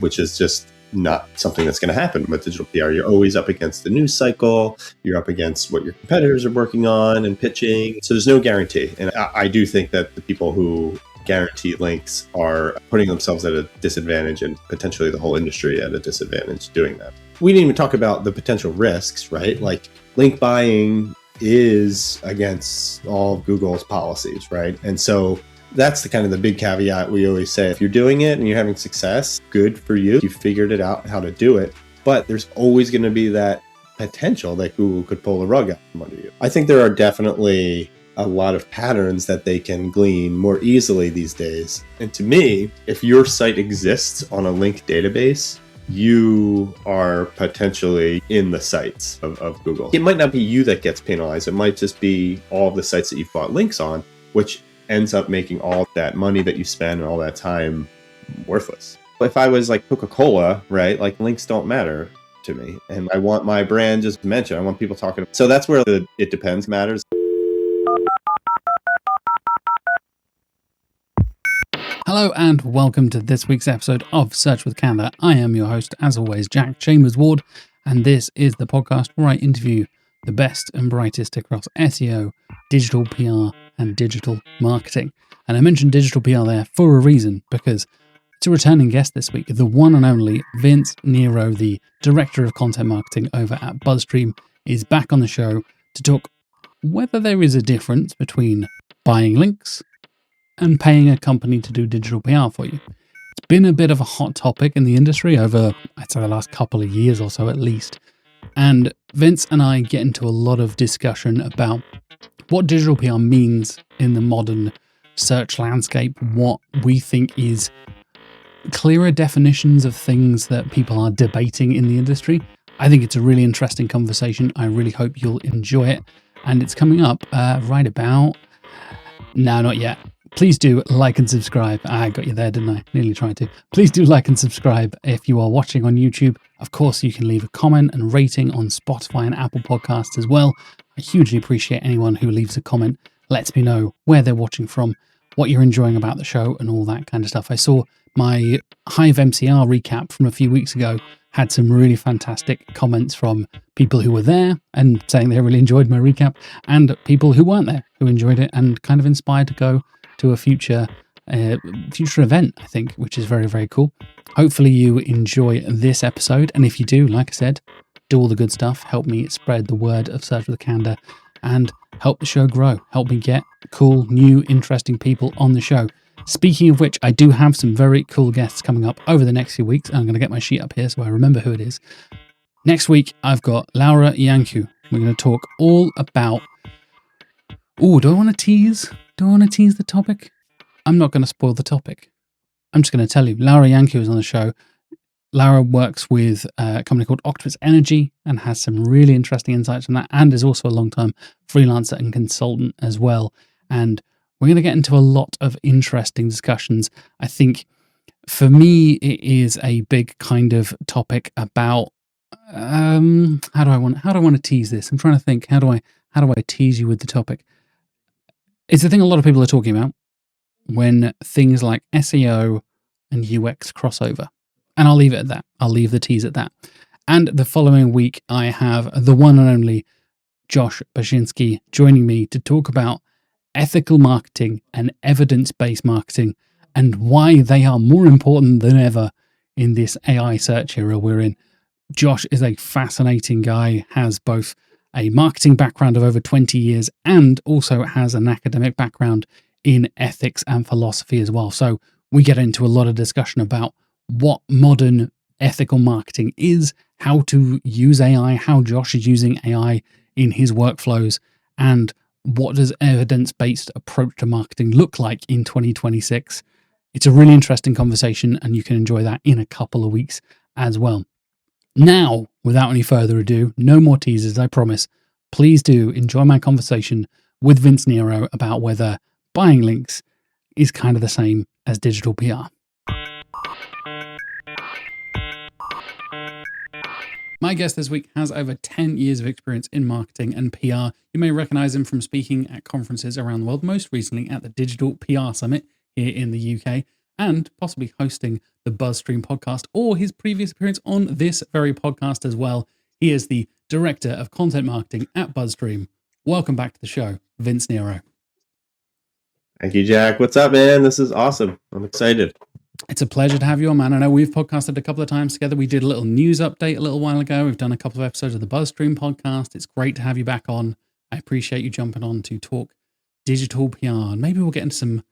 which is just not something that's going to happen with digital PR. You're always up against the news cycle. You're up against what your competitors are working on and pitching. So there's no guarantee. And I do think that the people who guarantee links are putting themselves at a disadvantage and potentially the whole industry at a disadvantage doing that. We didn't even talk about the potential risks, right? Like link buying is against all of Google's policies, right? And so that's the kind of the big caveat we always say. If you're doing it and you're having success, good for you. You figured it out how to do it. But there's always going to be that potential that Google could pull the rug out from under you. I think there are definitely a lot of patterns that they can glean more easily these days. And to me, if your site exists on a linked database, you are potentially in the sights of Google. It might not be you that gets penalized. It might just be all of the sites that you've bought links on, which ends up making all that money that you spend and all that time worthless. If I was like Coca-Cola, right, like links don't matter to me. And I want my brand just mentioned. I want people talking. So that's where the it depends matters. Hello and welcome to this week's episode of Search with Candour. I am your host, as always, Jack Chambers-Ward, and this is the podcast where I interview the best and brightest across SEO, digital PR, and digital marketing. And I mentioned digital PR there for a reason, because it's a returning guest this week, the one and only Vince Nero, the Director of Content Marketing over at BuzzStream, is back on the show to talk whether there is a difference between buying links and paying a company to do digital PR for you. It's been a bit of a hot topic in the industry over, I'd say, the last couple of years or so at least. And Vince and I get into a lot of discussion about what digital PR means in the modern search landscape, what we think is clearer definitions of things that people are debating in the industry. I think it's a really interesting conversation. I really hope you'll enjoy it. And it's coming up right about... No, not yet. Please do like and subscribe. I got you there, didn't I? Nearly tried to. Please do like and subscribe if you are watching on YouTube. Of course, you can leave a comment and rating on Spotify and Apple Podcasts as well. I hugely appreciate anyone who leaves a comment, lets me know where they're watching from, what you're enjoying about the show, and all that kind of stuff. I saw my Hive MCR recap from a few weeks ago had some really fantastic comments from people who were there and saying they really enjoyed my recap, and people who weren't there who enjoyed it and kind of inspired to go to a future event, I think, which is very, very cool. Hopefully you enjoy this episode, and if you do, like I said, do all the good stuff, help me spread the word of Search with Candour, and help the show grow, help me get cool, new, interesting people on the show. Speaking of which, I do have some very cool guests coming up over the next few weeks. I'm going to get my sheet up here so I remember who it is. Next week, I've got Laura Yanku. We're going to talk all about... Oh, do I want to tease? Do I want to tease the topic? I'm not going to spoil the topic. I'm just going to tell you. Laura Yanku is on the show. Laura works with a company called Octopus Energy and has some really interesting insights on that, and is also a long-time freelancer and consultant as well. And we're going to get into a lot of interesting discussions. I think for me, it is a big kind of topic about how do I want to tease this? I'm trying to think, how do I tease you with the topic? It's the thing a lot of people are talking about when things like SEO and UX crossover. And I'll leave it at that. I'll leave the tease at that. And the following week, I have the one and only Josh Bashinsky joining me to talk about ethical marketing and evidence-based marketing and why they are more important than ever in this AI search era we're in. Josh is a fascinating guy, has both a marketing background of over 20 years and also has an academic background in ethics and philosophy as well. So we get into a lot of discussion about what modern ethical marketing is, how to use AI, how Josh is using AI in his workflows, and what does evidence-based approach to marketing look like in 2026. It's a really interesting conversation, and you can enjoy that in a couple of weeks as well. Now, without any further ado, no more teasers, I promise. Please do enjoy my conversation with Vince Nero about whether buying links is kind of the same as digital PR. My guest this week has over 10 years of experience in marketing and PR. You may recognize him from speaking at conferences around the world, most recently at the Digital PR Summit here in the UK. and possibly hosting the BuzzStream podcast or his previous appearance on this very podcast as well. He is the Director of Content Marketing at BuzzStream. Welcome back to the show, Vince Nero. Thank you, Jack. What's up, man? This is awesome. I'm excited. It's a pleasure to have you on, man. I know we've podcasted a couple of times together. We did a little news update a little while ago. We've done a couple of episodes of the BuzzStream podcast. It's great to have you back on. I appreciate you jumping on to talk digital PR. And maybe we'll get into some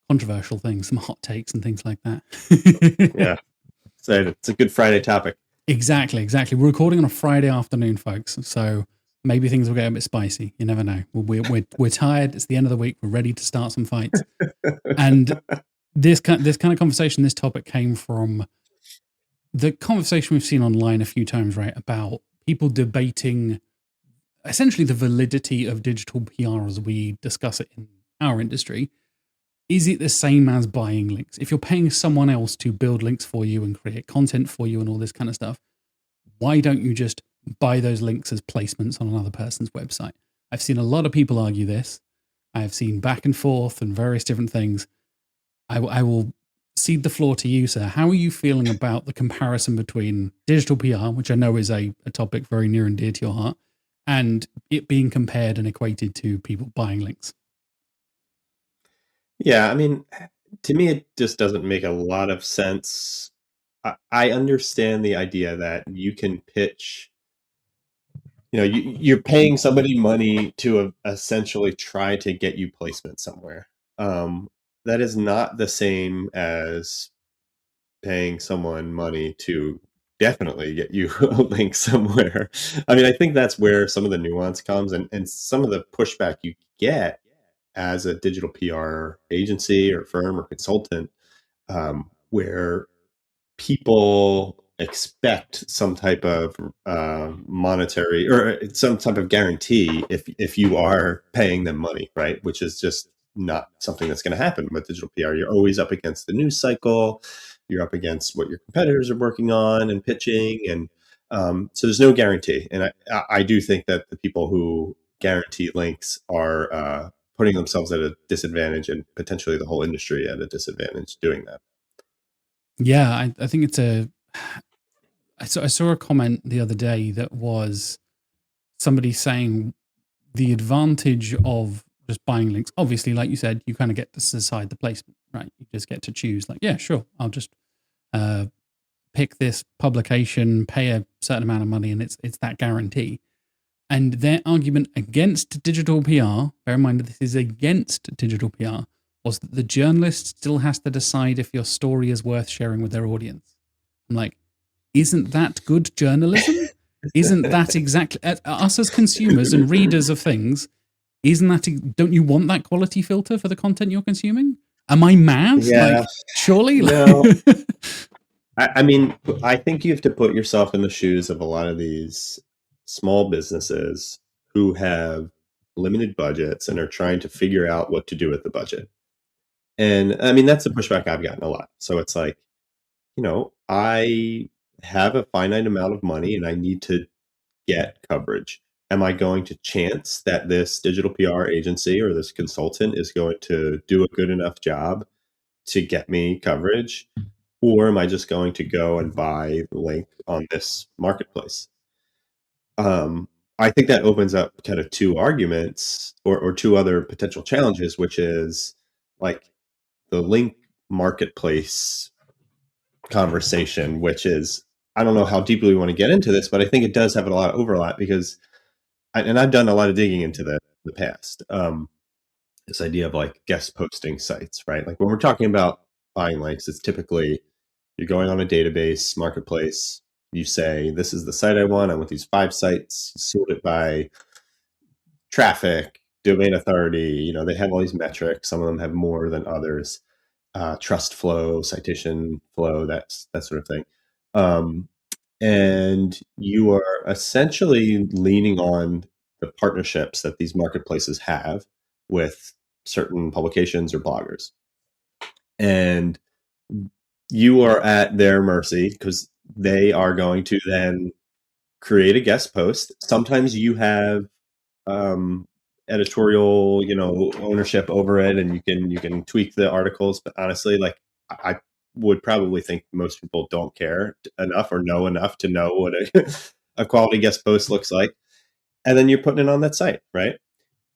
controversial things, some hot takes and things like that. Yeah. Excited. It's a good Friday topic. Exactly. We're recording on a Friday afternoon, folks. So maybe things will get a bit spicy. You never know. We're tired. It's the end of the week. We're ready to start some fights. And this kind of conversation, this topic came from the conversation we've seen online a few times, right? About people debating essentially the validity of digital PR as we discuss it in our industry. Is it the same as buying links? If you're paying someone else to build links for you and create content for you and all this kind of stuff, why don't you just buy those links as placements on another person's website? I've seen a lot of people argue this. I've seen back and forth and various different things. I will cede the floor to you, sir. How are you feeling about the comparison between digital PR, which I know is a topic very near and dear to your heart, and it being compared and equated to people buying links? Yeah, I mean, to me, it just doesn't make a lot of sense. I understand the idea that you can pitch, you're paying somebody money to essentially try to get you placement somewhere. That is not the same as paying someone money to definitely get you a link somewhere. I mean, I think that's where some of the nuance comes and some of the pushback you get as a digital PR agency or firm or consultant, where people expect some type of monetary or some type of guarantee if you are paying them money, right? Which is just not something that's going to happen with digital PR. You're always up against the news cycle. You're up against what your competitors are working on and pitching, and so there's no guarantee. And I do think that the people who guarantee links are putting themselves at a disadvantage and potentially the whole industry at a disadvantage doing that. Yeah, I think it's I saw a comment the other day that was somebody saying the advantage of just buying links. Obviously, like you said, you kind of get to decide the placement, right? You just get to choose, like, yeah, sure, I'll just pick this publication, pay a certain amount of money, and it's that guarantee. And their argument against digital PR, bear in mind that this is against digital PR, was that the journalist still has to decide if your story is worth sharing with their audience. I'm like, isn't that good journalism? Isn't that exactly us as consumers and readers of things? Don't you want that quality filter for the content you're consuming? Am I mad? Yeah, like, surely. no. I mean, I think you have to put yourself in the shoes of a lot of these small businesses who have limited budgets and are trying to figure out what to do with the budget. And I mean, that's the pushback I've gotten a lot. So it's like, I have a finite amount of money and I need to get coverage. Am I going to chance that this digital PR agency or this consultant is going to do a good enough job to get me coverage? Or am I just going to go and buy the link on this marketplace? I think that opens up kind of two arguments or two other potential challenges, which is like the link marketplace conversation, which is, I don't know how deeply we want to get into this, but I think it does have a lot of overlap because, and I've done a lot of digging into the past, this idea of like guest posting sites, right? Like when we're talking about buying links, it's typically you're going on a database marketplace. You say, this is the site I want these 5 sites, sort it by traffic, domain authority. They have all these metrics. Some of them have more than others. Trust flow, citation flow, that sort of thing. And you are essentially leaning on the partnerships that these marketplaces have with certain publications or bloggers. And you are at their mercy because they are going to then create a guest post. Sometimes you have editorial, ownership over it, and you can tweak the articles. But honestly, like I would probably think most people don't care enough or know enough to know what a quality guest post looks like. And then you're putting it on that site, right?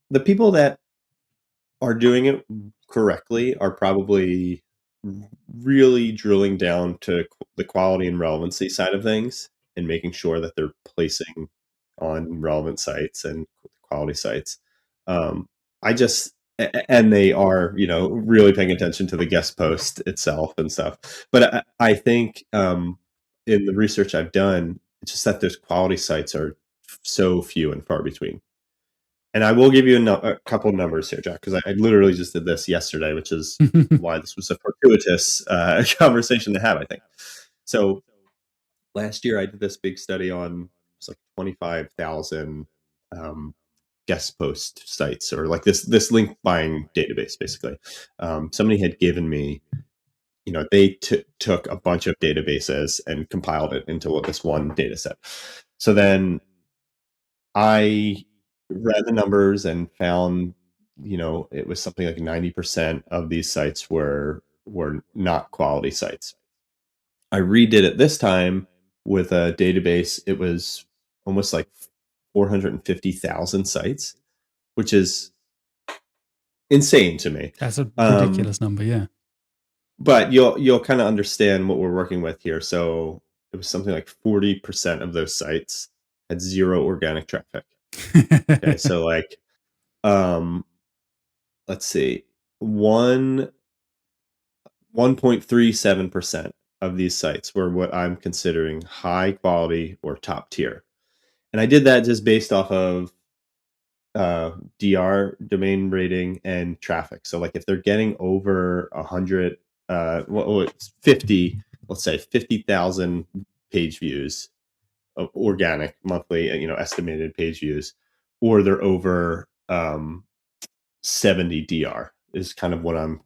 The people that are doing it correctly are probably really drilling down to the quality and relevancy side of things and making sure that they're placing on relevant sites and quality sites. I just, and they are, really paying attention to the guest post itself and stuff. But I think in the research I've done, it's just that those quality sites are so few and far between. And I will give you a couple of numbers here, Jack, because I literally just did this yesterday, which is why this was a fortuitous conversation to have, I think. So last year I did this big study on it's like 25,000 guest post sites, or like this link buying database, basically. Somebody had given me, they took a bunch of databases and compiled it into this one data set. So then I read the numbers and found, it was something like 90% of these sites were not quality sites. I redid it this time with a database. It was almost like 450,000 sites, which is insane to me. That's a ridiculous number, yeah. But you'll kind of understand what we're working with here. So it was something like 40% of those sites had zero organic traffic. Okay, so like, let's see, 1.37% of these sites were what I'm considering high quality or top tier, and I did that just based off of DR, domain rating, and traffic. So like if they're getting over 100, it's 50, let's say 50,000 page views, organic monthly, estimated page views, or they're over 70 DR is kind of what I'm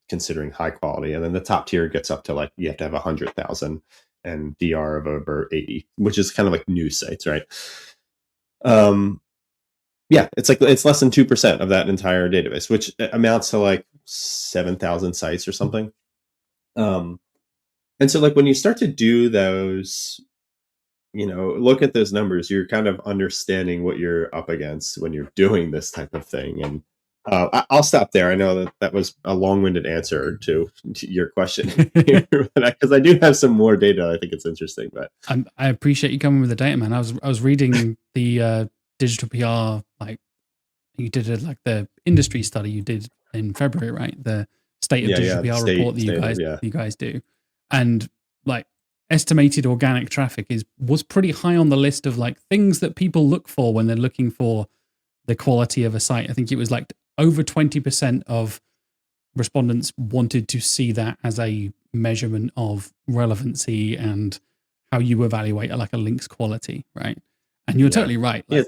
considering high quality. And then the top tier gets up to like, you have to have 100,000 and DR of over 80, which is kind of like news sites, right? Yeah, it's less than 2% of that entire database, which amounts to like 7,000 sites or something. And so like when you start to do those, look at those numbers, you're kind of understanding what you're up against when you're doing this type of thing. And I'll stop there. I know that was a long-winded answer to your question, because I do have some more data. I think it's interesting, but I appreciate you coming with the data, man. I was reading the digital PR, like you did the industry study you did in February, right? The state of digital PR report that you guys do, and like estimated organic traffic was pretty high on the list of like things that people look for when they're looking for the quality of a site. I think it was like over 20% of respondents wanted to see that as a measurement of relevancy and how you evaluate like a link's quality, right? And you're totally right. Like,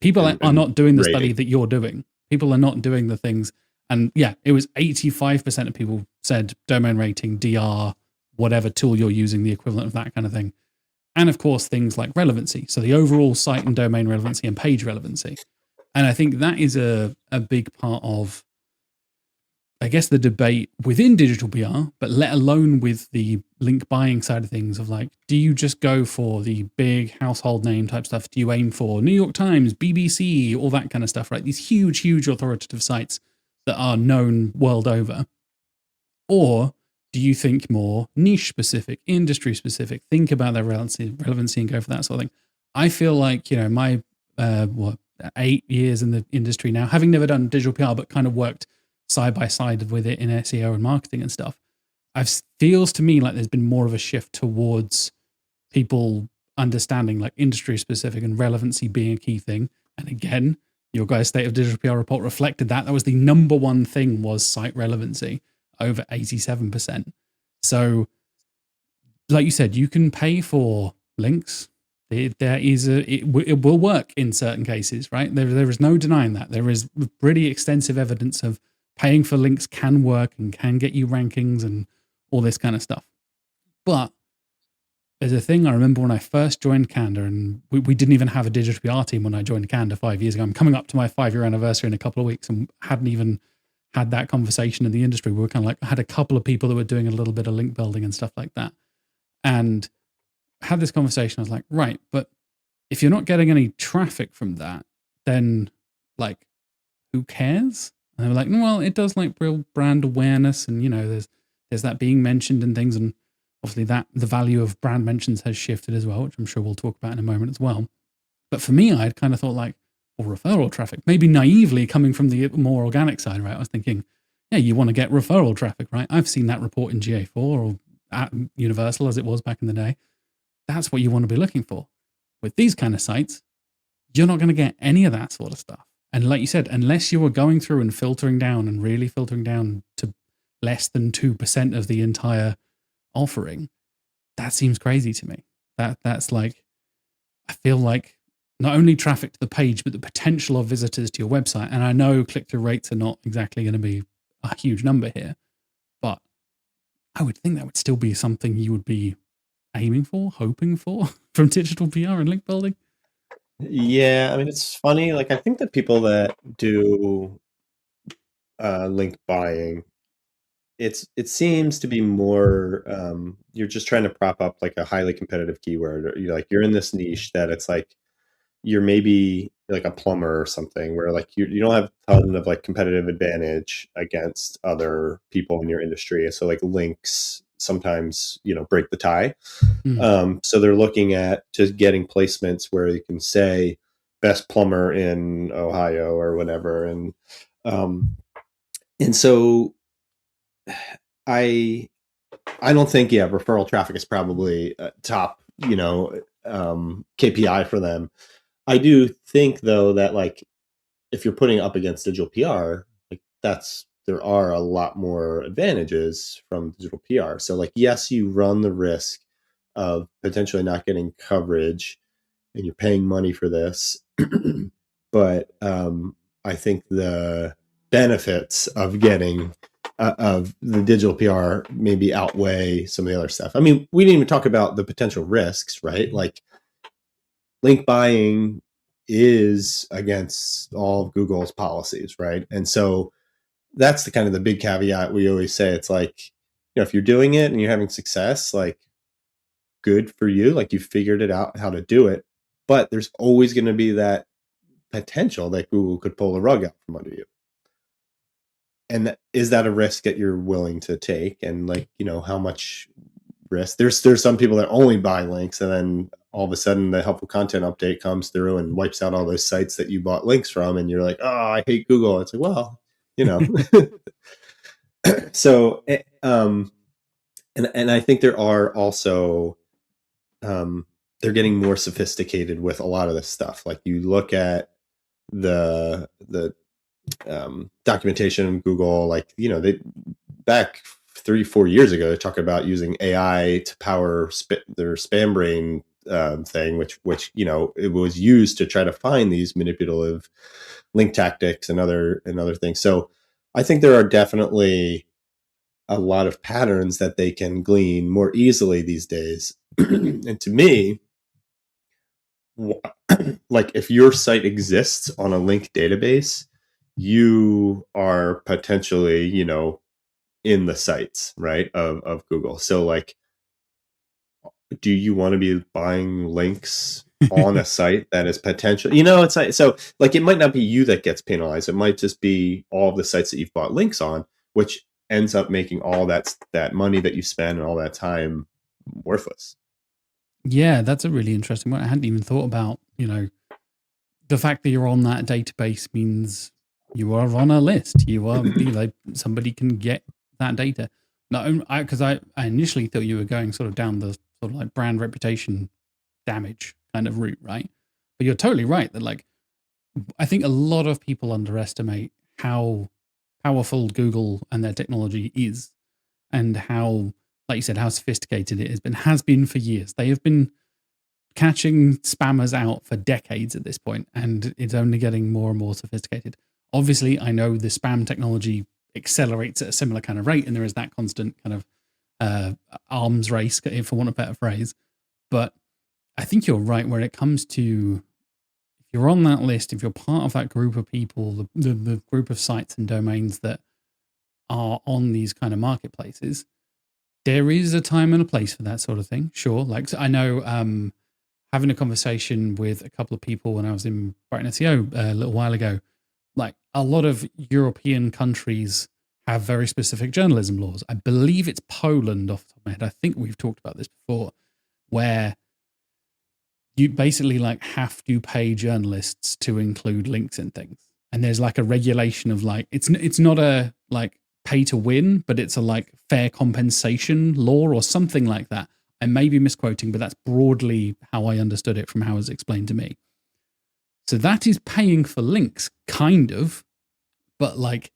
people are not doing the study that you're doing. People are not doing the things. And yeah, it was 85% of people said domain rating, DR, whatever tool you're using, the equivalent of that kind of thing. And of course, things like relevancy. So the overall site and domain relevancy and page relevancy. And I think that is a big part of, I guess, the debate within digital PR, but let alone with the link buying side of things of like, do you just go for the big household name type stuff? Do you aim for New York Times, BBC, all that kind of stuff, right? These huge, huge authoritative sites that are known world over. Or do you think more niche specific, industry specific, think about their relevancy and go for that sort of thing? I feel like, my, 8 years in the industry now, having never done digital PR, but kind of worked side by side with it in SEO and marketing and stuff, feels to me like there's been more of a shift towards people understanding like industry specific and relevancy being a key thing. And again, your guys' state of digital PR report reflected that. That was the number one thing, was site relevancy, over 87%. So like you said, you can pay for links. It will work in certain cases, right? There is no denying that. There is pretty extensive evidence of paying for links can work and can get you rankings and all this kind of stuff. But there's a thing I remember when I first joined Candour, and we didn't even have a digital PR team when I joined Candour 5 years ago. I'm coming up to my 5-year anniversary in a couple of weeks and hadn't even had that conversation in the industry. We were kind of like, I had a couple of people that were doing a little bit of link building and stuff like that. And had this conversation. I was like, right, but if you're not getting any traffic from that, then like, who cares? And they were like, well, it does like real brand awareness. And, there's that being mentioned and things. And obviously that the value of brand mentions has shifted as well, which I'm sure we'll talk about in a moment as well. But for me, I'd kind of thought like, well, referral traffic, maybe naively coming from the more organic side, right? I was thinking, yeah, you want to get referral traffic, right? I've seen that report in GA4 or at Universal as it was back in the day. That's what you want to be looking for. With these kind of sites, you're not going to get any of that sort of stuff. And like you said, unless you were going through and filtering down and really filtering down to less than 2% of the entire offering, that seems crazy to me. That's like, I feel like not only traffic to the page, but the potential of visitors to your website. And I know click-through rates are not exactly going to be a huge number here, but I would think that would still be something you would be aiming for, hoping for from digital PR and link building. Yeah, I mean, it's funny. Like, I think that people that do link buying, it seems to be more you're just trying to prop up like a highly competitive keyword, or you're in this niche that it's like you're maybe like a plumber or something, where like you don't have a ton of like competitive advantage against other people in your industry. So like links sometimes break the tie. So they're looking at just getting placements where you can say best plumber in Ohio or whatever, and so I don't think referral traffic is probably top KPI for them. I do think though that like if you're putting it up against digital PR, like there are a lot more advantages from digital PR. So like yes, you run the risk of potentially not getting coverage, and you're paying money for this, but I think the benefits of getting of the digital PR maybe outweigh some of the other stuff. I mean, we didn't even talk about the potential risks, right? Like link buying is against all of Google's policies, right? And so that's the kind of the big caveat we always say. It's like, if you're doing it and you're having success, like good for you, like you figured it out how to do it, but there's always going to be that potential that Google could pull the rug out from under you. And is that a risk that you're willing to take? And like, how much risk? There's some people that only buy links, and then all of a sudden the helpful content update comes through and wipes out all those sites that you bought links from, and you're like, oh, I hate Google. It's like, well, so and I think there are also they're getting more sophisticated with a lot of this stuff. Like you look at the documentation in Google, like they back 3-4 years ago, they talk about using AI to power their spam brain thing, which it was used to try to find these manipulative link tactics and other things. So I think there are definitely a lot of patterns that they can glean more easily these days. And to me, like if your site exists on a link database, you are potentially, in the sites, right, of Google. So like, do you want to be buying links on a site that is potential? It's like, so like, it might not be you that gets penalized. It might just be all of the sites that you've bought links on, which ends up making all that money that you spend and all that time worthless. Yeah, that's a really interesting one. I hadn't even thought about, the fact that you're on that database means you are on a list. You are like somebody can get that data. Not only because I initially thought you were going sort of down the sort of like brand reputation damage kind of route, right? But you're totally right that like I think a lot of people underestimate how powerful Google and their technology is, and how, like you said, how sophisticated it has been for years. They have been catching spammers out for decades at this point, and it's only getting more and more sophisticated. Obviously, I know the spam technology accelerates at a similar kind of rate, and there is that constant kind of arms race, for want of a better phrase. But I think you're right when it comes to, if you're on that list, if you're part of that group of people, the group of sites and domains that are on these kind of marketplaces, there is a time and a place for that sort of thing. Sure. Like, so I know having a conversation with a couple of people when I was in Brighton SEO a little while ago, like a lot of European countries have very specific journalism laws. I believe it's Poland off the top of my head. I think we've talked about this before, where you basically like have to pay journalists to include links in things. And there's like a regulation of like, it's not a like pay to win, but it's a like fair compensation law or something like that. I may be misquoting, but that's broadly how I understood it from how it was explained to me. So that is paying for links, kind of, but like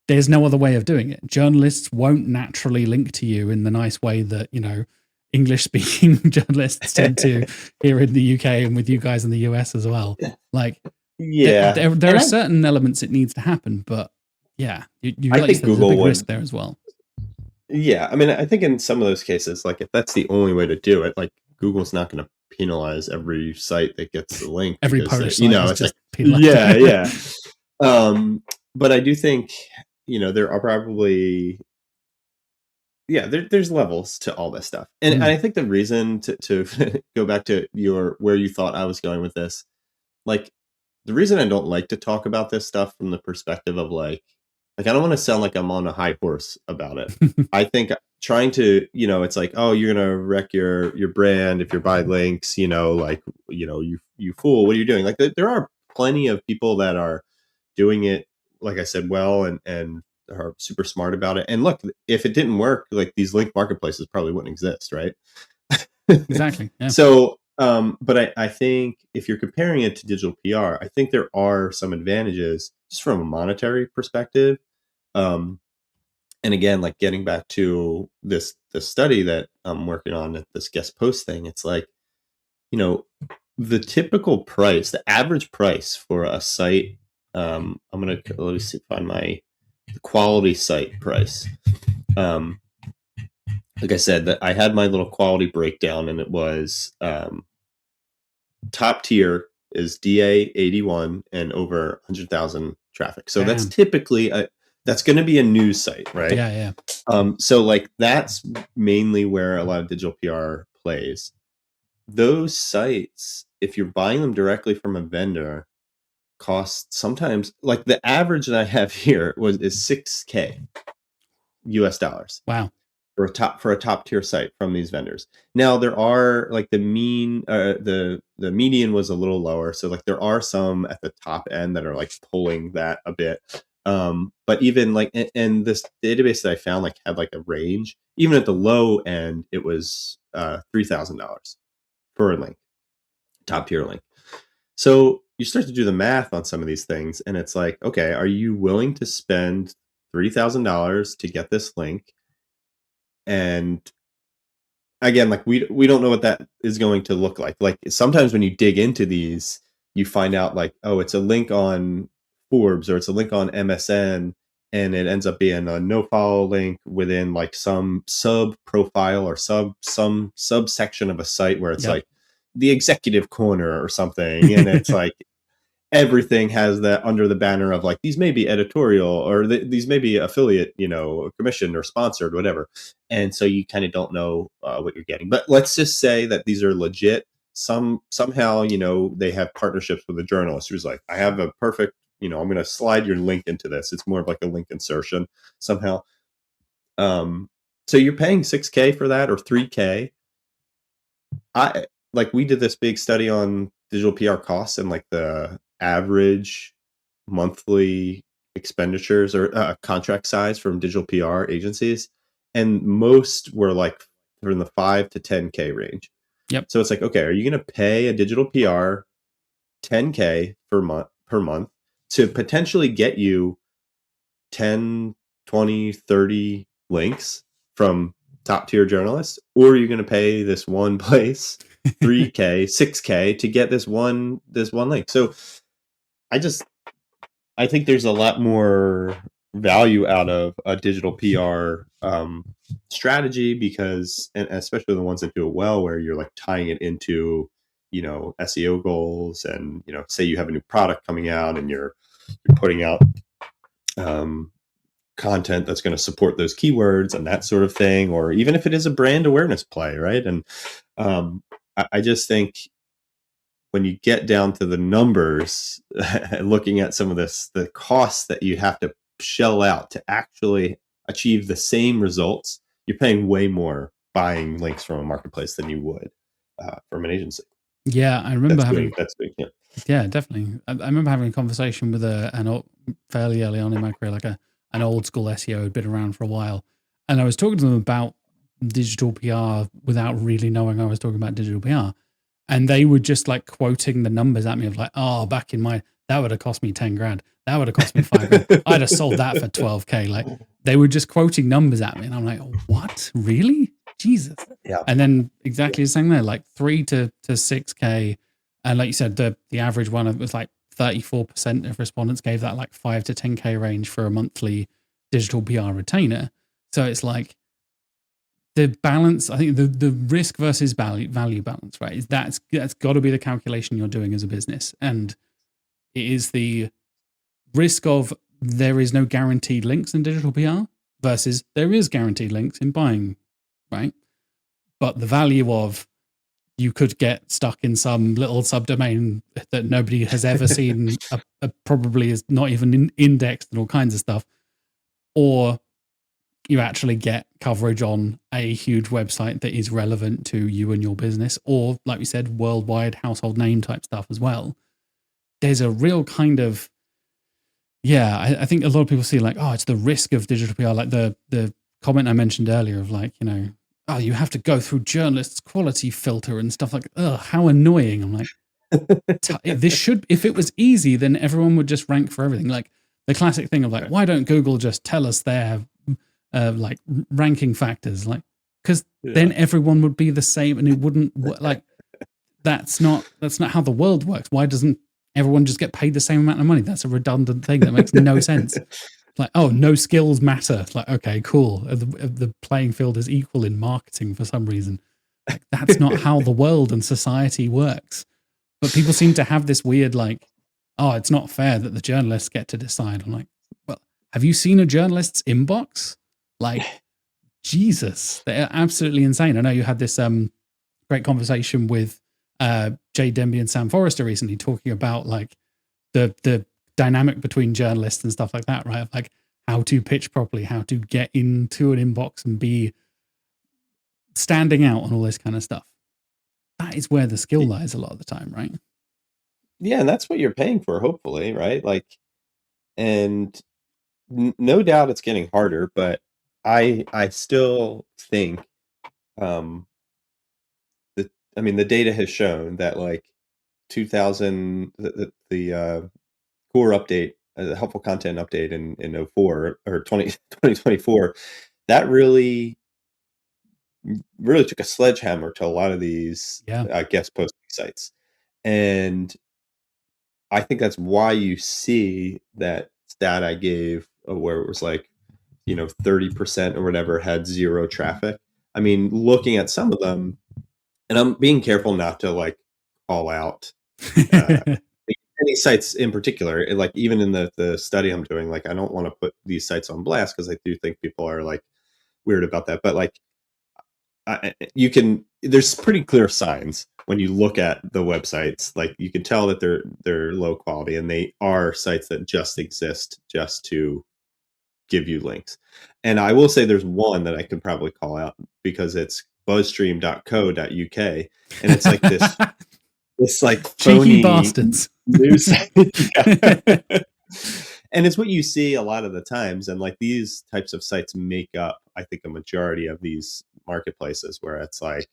there's no other way of doing it. Journalists won't naturally link to you in the nice way that, you know, English speaking journalists tend to here in the UK and with you guys in the US as well. Like, Yeah, there are certain elements it needs to happen, but yeah, you I like think said, there's a Google big would. risk there as well. Yeah, I mean, I think in some of those cases, like if that's the only way to do it, like Google's not going to penalize every site that gets the link Every because Polish you site know is it's just like penalized. yeah. But I do think there are probably there's levels to all this stuff, and I think the reason to go back to where you thought I was going with this, like the reason I don't like to talk about this stuff from the perspective of like I don't want to sound like I'm on a high horse about it. I think trying to, it's like, oh, you're gonna wreck your brand if you're buying links, like, you fool, what are you doing? Like there are plenty of people that are doing it, like I said, well, and are super smart about it. And look, if it didn't work, like these link marketplaces probably wouldn't exist, right? Exactly. Yeah. So, but I think if you're comparing it to digital PR, I think there are some advantages just from a monetary perspective. And again, like getting back to this study that I'm working on at this guest post thing, it's like, the typical price, the average price for a site. I'm gonna let me see, find my quality site price. Like I said, that I had my little quality breakdown, and it was top tier is DA 81 and over 100,000 traffic. So that's typically that's going to be a news site, right? Yeah. So like that's mainly where a lot of digital PR plays. Those sites, if you're buying them directly from a vendor, cost sometimes, like the average that I have here is $6,000 US dollars. Wow. For a top tier site from these vendors. Now there are like the median was a little lower, so like there are some at the top end that are like pulling that a bit. But even like and this database that I found like had like a range. Even at the low end, it was $3,000 for a link, top tier link. So you start to do the math on some of these things, and it's like, okay, are you willing to spend $3,000 to get this link? And again, like we don't know what that is going to look like. Like sometimes when you dig into these, you find out like, oh, it's a link on Forbes or it's a link on MSN, and it ends up being a no follow link within like some sub profile or some subsection of a site where it's like the executive corner or something, and it's like everything has that under the banner of like these may be editorial or these may be affiliate, commissioned or sponsored, whatever. And so you kind of don't know what you're getting. But let's just say that these are legit. Somehow, they have partnerships with a journalist who's like, I have a perfect, I'm going to slide your link into this. It's more of like a link insertion somehow. So you're paying $6,000 for that or $3,000. We did this big study on digital PR costs and like the average monthly expenditures or contract size from digital PR agencies, and most were like from the 5 to 10K range. Yep. So it's like, okay, are you going to pay a digital PR $10K per month to potentially get you 10, 20, 30 links from top tier journalists, or are you going to pay this one place $3,000, $6,000 to get this one link? So I think there's a lot more value out of a digital PR strategy, because, and especially the ones that do it well, where you're like tying it into, SEO goals, and, say you have a new product coming out and you're putting out content that's going to support those keywords and that sort of thing, or even if it is a brand awareness play, right? And I just think when you get down to the numbers, looking at some of the costs that you have to shell out to actually achieve the same results, you're paying way more buying links from a marketplace than you would from an agency. Yeah, I remember That's big, yeah. Yeah, definitely. I remember having a conversation with fairly early on in my career, like an old school SEO who'd been around for a while, and I was talking to them about digital PR without really knowing I was talking about digital PR, and they were just like quoting the numbers at me of like, oh, back in my that would have cost me 10 grand, that would have cost me 5 grand, I'd have sold that for 12K. Like they were just quoting numbers at me, and I'm like, what, really? Jesus. Yeah. And then exactly the same there, like 3 to 6K. And like you said, the average one was like 34% of respondents gave that like 5 to 10K range for a monthly digital PR retainer. So it's like the balance, I think the risk versus value balance, right? That's got to be the calculation you're doing as a business. And it is the risk of there is no guaranteed links in digital PR versus there is guaranteed links in buying, right? But the value of you could get stuck in some little subdomain that nobody has ever seen, probably is not even indexed and all kinds of stuff, or you actually get coverage on a huge website that is relevant to you and your business, or like we said, worldwide household name type stuff as well. There's a real kind of, I think a lot of people see like, oh, it's the risk of digital PR, like the comment I mentioned earlier of like, oh, you have to go through journalists' quality filter and stuff like, oh, how annoying. I'm like, this should, if it was easy, then everyone would just rank for everything. Like the classic thing of like, why don't Google just tell us their like ranking factors? Like, because then everyone would be the same, and it wouldn't like, that's not how the world works. Why doesn't everyone just get paid the same amount of money? That's a redundant thing that makes no sense. Like, oh, no skills matter. Like, okay, cool. The playing field is equal in marketing for some reason. Like, that's not how the world and society works. But people seem to have this weird, like, oh, it's not fair that the journalists get to decide. I'm like, well, have you seen a journalist's inbox? Like, Jesus, they're absolutely insane. I know you had this great conversation with Jay Denby and Sam Forrester recently talking about like the dynamic between journalists and stuff like that, right? Like how to pitch properly, how to get into an inbox and be standing out and all this kind of stuff. That is where the skill lies a lot of the time, right? Yeah, and that's what you're paying for, hopefully, right? Like, and no doubt it's getting harder, but I still think the data has shown that like 2000 the core update, the helpful content update in 04 or 2024, that really took a sledgehammer to a lot of these guest posting sites. And I think that's why you see that stat I gave where it was like, 30% or whatever had zero traffic. I mean, looking at some of them, and I'm being careful not to like call out any sites in particular. Like even in the study I'm doing, like I don't want to put these sites on blast because I do think people are like weird about that. But like there's pretty clear signs when you look at the websites. Like you can tell that they're low quality, and they are sites that just exist just to give you links. And I will say there's one that I could probably call out because it's buzzstream.co.uk, and it's like this like cheeky phony bastards news site. And it's what you see a lot of the times, and like these types of sites make up, I think, a majority of these marketplaces where it's like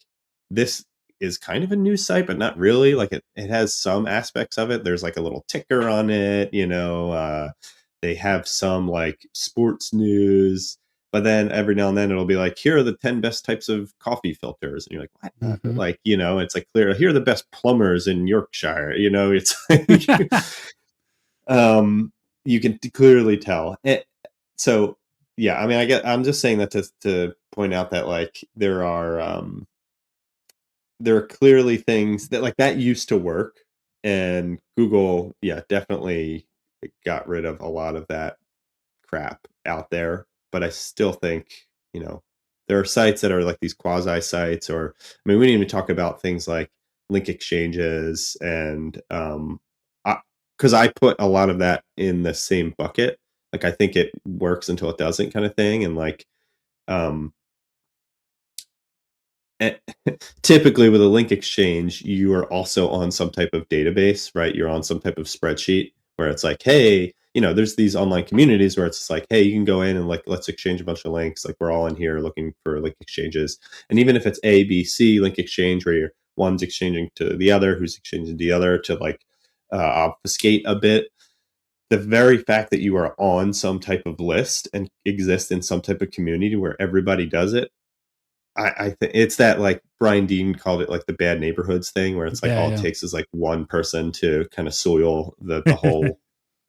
this is kind of a news site, but not really. Like it has some aspects of it. There's like a little ticker on it, they have some like sports news, but then every now and then it'll be like, here are the 10 best types of coffee filters. And you're like, what? Mm-hmm. Like, it's like clear. Here are the best plumbers in Yorkshire. It's like, you can clearly tell. So yeah, I mean, I'm just saying that to point out that like there are clearly things that like that used to work, and Google, definitely got rid of a lot of that crap. out there, but I still think, there are sites that are like these quasi sites, or, I mean, we didn't even talk about things like link exchanges and, because I put a lot of that in the same bucket. Like, I think it works until it doesn't kind of thing. And like, um, eh, typically with a link exchange, you are also on some type of database, right? You're on some type of spreadsheet where it's like, hey, there's these online communities where it's just like, hey, you can go in and like, let's exchange a bunch of links. Like, we're all in here looking for link exchanges. And even if it's A, B, C link exchange, where one's exchanging to the other, who's exchanging to the other to like obfuscate a bit, the very fact that you are on some type of list and exist in some type of community where everybody does it, I think it's that, like, Brian Dean called it like the bad neighborhoods thing, where it's like all it Yeah, takes is like one person to kind of soil the yeah. whole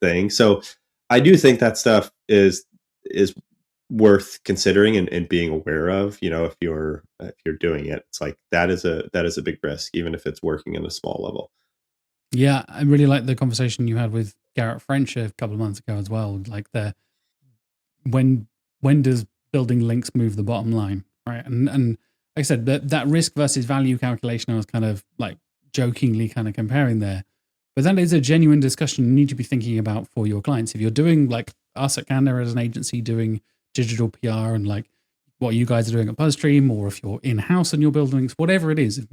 thing. So I do think that stuff is worth considering and being aware of. If you're doing it, it's like that is a big risk, even if it's working in a small level. Yeah, I really like the conversation you had with Garrett French a couple of months ago as well. Like when when does building links move the bottom line, right? And like I said, that risk versus value calculation, I was kind of like jokingly kind of comparing there, but that is a genuine discussion you need to be thinking about for your clients. If you're doing like us at Candour as an agency doing digital PR and like what you guys are doing at BuzzStream, or if you're in house and you're building links, whatever it is,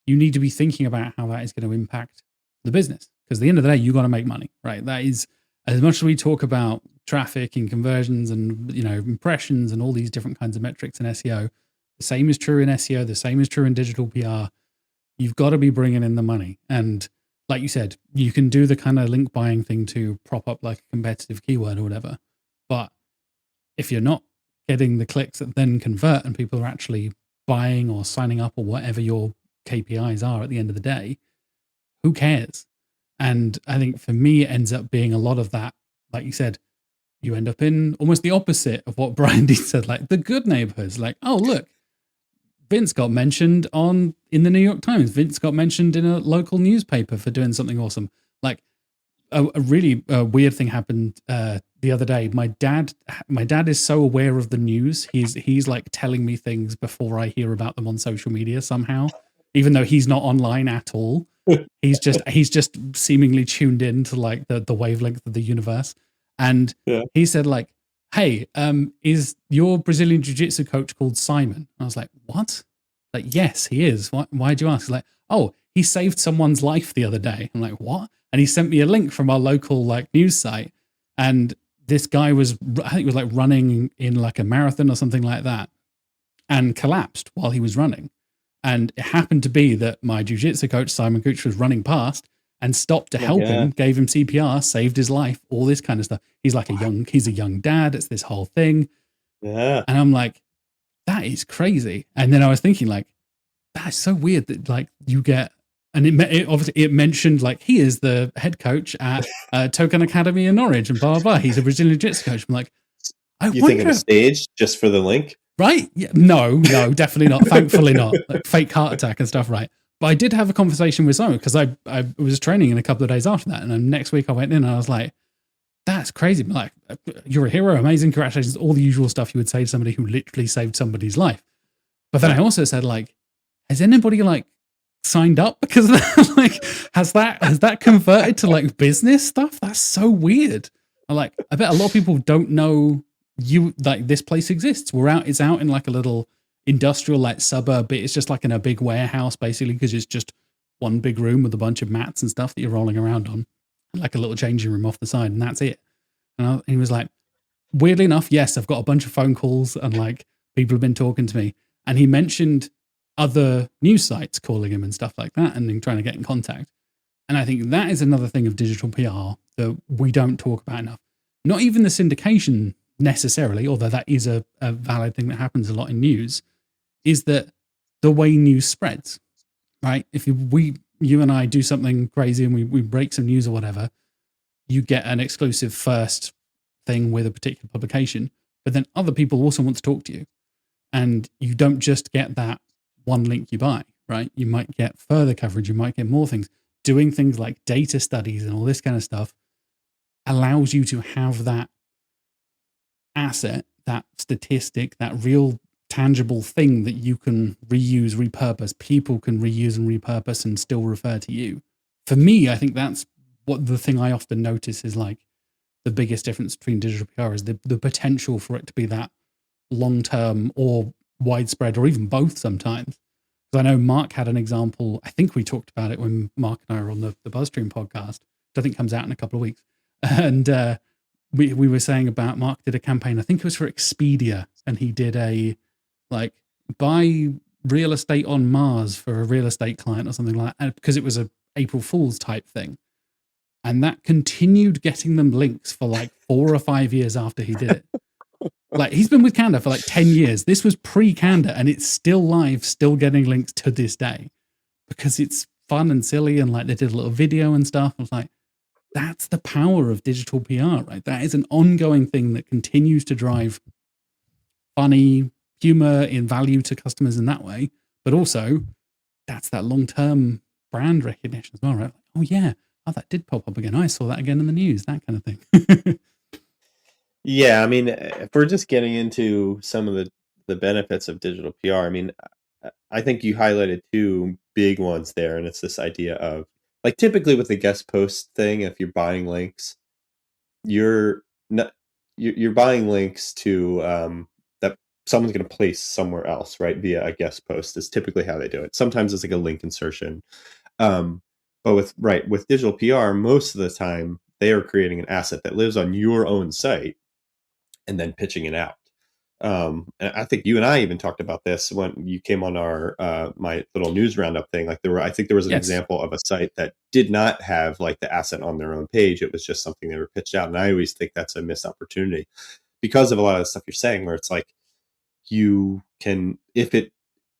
you need to be thinking about how that is going to impact the business. Because at the end of the day, you got to make money, right? That is, as much as we talk about traffic and conversions and impressions and all these different kinds of metrics in SEO, the same is true in SEO. The same is true in digital PR. You've got to be bringing in the money. And like you said, you can do the kind of link buying thing to prop up like a competitive keyword or whatever. But if you're not getting the clicks that then convert and people are actually buying or signing up or whatever your KPIs are at the end of the day, who cares? And I think for me, it ends up being a lot of that. Like you said, you end up in almost the opposite of what Brian D said, like the good neighborhoods. Like, oh, look, Vince got mentioned in the New York Times. Vince got mentioned in a local newspaper for doing something awesome. Like a really weird thing happened the other day. My dad is so aware of the news. He's like telling me things before I hear about them on social media somehow, even though he's not online at all. He's just seemingly tuned in to like the wavelength of the universe. And Yeah. he said like, hey, is your Brazilian jiu-jitsu coach called Simon? I was like, what? Like, yes, he is. Why'd you ask? He's like, oh, he saved someone's life the other day. I'm like, what? And he sent me a link from our local like news site. And this guy was, I think it was like running in like a marathon or something like that, and collapsed while he was running. And it happened to be that my jiu-jitsu coach, Simon Gooch, was running past and stopped to help him, gave him CPR, saved his life, all this kind of stuff. He's like he's a young dad. It's this whole thing. Yeah. And I'm like, that is crazy. And then I was thinking like, that's so weird that like you get, and obviously it mentioned like he is the head coach at Token Academy in Norwich and blah, blah, blah. He's a Brazilian Jiu-Jitsu coach. I'm like, You think of a stage just for the link? Right? Yeah, no, definitely not. Thankfully not. Like fake heart attack and stuff, right? But I did have a conversation with Simon because I was training in a couple of days after that. And then next week I went in and I was like, that's crazy. I'm like, you're a hero, amazing, congratulations, all the usual stuff you would say to somebody who literally saved somebody's life. But then I also said, like, has anybody like signed up because of that? Like, has that converted to like business stuff? That's so weird. I bet a lot of people don't know like this place exists. It's out in like a little industrial like suburb, but it's just like in a big warehouse basically, because it's just one big room with a bunch of mats and stuff that you're rolling around on, and like a little changing room off the side, and that's it. And he was like, weirdly enough, yes, I've got a bunch of phone calls and like people have been talking to me, and he mentioned other news sites calling him and stuff like that and then trying to get in contact. And I think that is another thing of digital PR that we don't talk about enough. Not even the syndication necessarily, although that is a valid thing that happens a lot in news, is that the way news spreads, right? If you and I do something crazy and we break some news or whatever, you get an exclusive first thing with a particular publication, but then other people also want to talk to you. And you don't just get that one link you buy, right? You might get further coverage, you might get more things. Doing things like data studies and all this kind of stuff allows you to have that asset, that statistic, that real tangible thing that you can reuse, repurpose, people can reuse and repurpose and still refer to you. For me, I think that's what the thing I often notice is like the biggest difference between digital PR is the potential for it to be that long-term or widespread or even both sometimes. Because I know Mark had an example. I think we talked about it when Mark and I were on the BuzzStream podcast, which I think comes out in a couple of weeks. And we were saying about Mark did a campaign, I think it was for Expedia, and he did a like buy real estate on Mars for a real estate client or something like that, because it was a April Fool's type thing. And that continued getting them links for like 4 or 5 years after he did it. Like he's been with Candour for like 10 years. This was pre-Candour and it's still live, still getting links to this day because it's fun and silly. And like they did a little video and stuff. I was like, that's the power of digital PR, right? That is an ongoing thing that continues to drive funny humor in value to customers in that way. But also that's that long-term brand recognition as well, right? Like, oh yeah, oh, that did pop up again. I saw that again in the news, that kind of thing. Yeah, I mean, if we're just getting into some of the benefits of digital PR, I mean, I think you highlighted two big ones there, and it's this idea of like typically with the guest post thing, if you're buying links, you're not you're buying links to that someone's going to place somewhere else, right? Via a guest post is typically how they do it. Sometimes it's like a link insertion, but with digital PR, most of the time they are creating an asset that lives on your own site and then pitching it out. And I think you and I even talked about this when you came on our my little news roundup thing. Like I think there was an Yes. example of a site that did not have like the asset on their own page. It was just something they were pitched out. And I always think that's a missed opportunity because of a lot of the stuff you're saying, where it's like you can, if it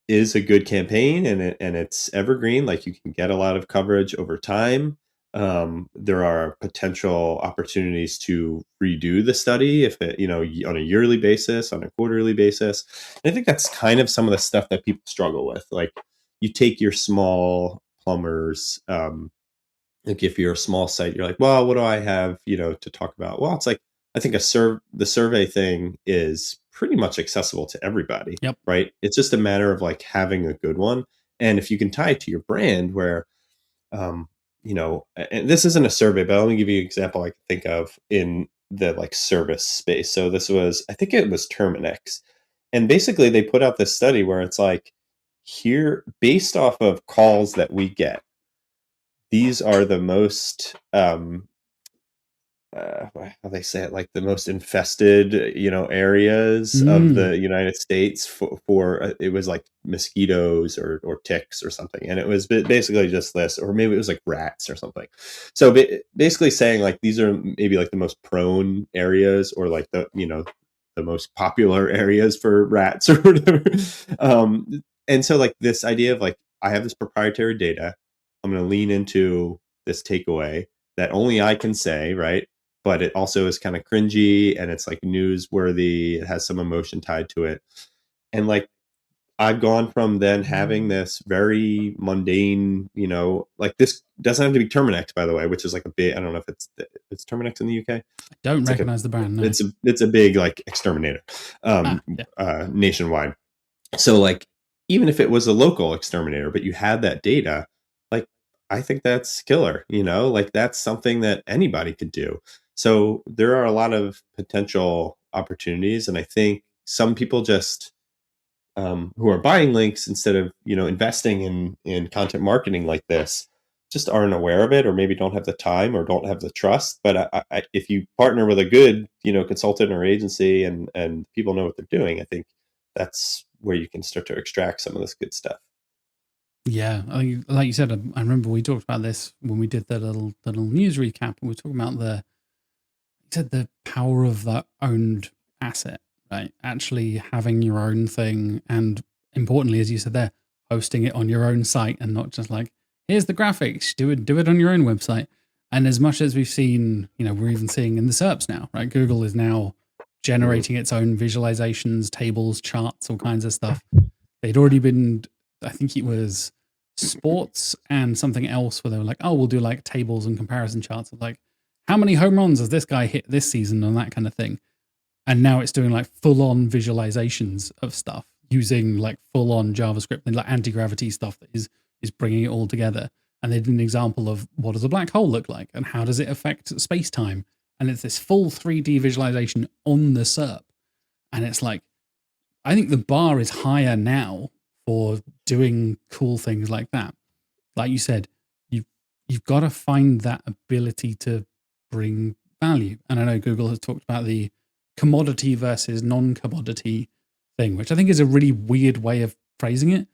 is a good campaign and it's evergreen, like you can get a lot of coverage over time. There are potential opportunities to redo the study if it, on a yearly basis, on a quarterly basis. And I think that's kind of some of the stuff that people struggle with. Like you take your small plumbers, like if you're a small site, you're like, well, what do I have, to talk about? Well, it's like, I think the survey thing is pretty much accessible to everybody, Yep. right? It's just a matter of like having a good one. And if you can tie it to your brand where, and this isn't a survey, but let me give you an example I can think of in the like service space. So I think it was Terminix. And basically they put out this study where it's like, here, based off of calls that we get, these are the most how they say it, like the most infested areas of the United States for it was like mosquitoes or ticks or something, and it was basically just this, or maybe it was like rats or something. So basically saying like these are maybe like the most prone areas, or like the most popular areas for rats or whatever. And so like this idea of like, I have this proprietary data, I'm going to lean into this takeaway that only I can say, right? But it also is kind of cringy and it's like newsworthy. It has some emotion tied to it. And like, I've gone from then having this very mundane, like this doesn't have to be Terminix, by the way, which is like a big, I don't know if it's Terminix in the UK. I don't It's recognize the brand. No. It's a big like exterminator, nationwide. So like, even if it was a local exterminator, but you had that data, like, I think that's killer, like that's something that anybody could do. So there are a lot of potential opportunities. And I think some people just, who are buying links instead of, investing in content marketing like this, just aren't aware of it, or maybe don't have the time or don't have the trust. But if you partner with a good, consultant or agency and people know what they're doing, I think that's where you can start to extract some of this good stuff. Yeah, like you said, I remember we talked about this when we did the little news recap, and we were talking about the power of that owned asset, right? Actually having your own thing, and importantly, as you said there, hosting it on your own site, and not just like, here's the graphics, do it on your own website. And as much as we've seen, we're even seeing in the SERPs now, right? Google is now generating its own visualizations, tables, charts, all kinds of stuff. They'd already been, I think it was sports and something else, where they were like, oh, we'll do like tables and comparison charts of like, how many home runs has this guy hit this season and that kind of thing. And now it's doing like full on visualizations of stuff using like full on JavaScript and like anti-gravity stuff that is bringing it all together. And they did an example of what does a black hole look like and how does it affect space time. And it's this full 3D visualization on the SERP. And it's like, I think the bar is higher now for doing cool things like that. Like you said, you've got to find that ability to bring value. And I know Google has talked about the commodity versus non-commodity thing, which I think is a really weird way of phrasing it.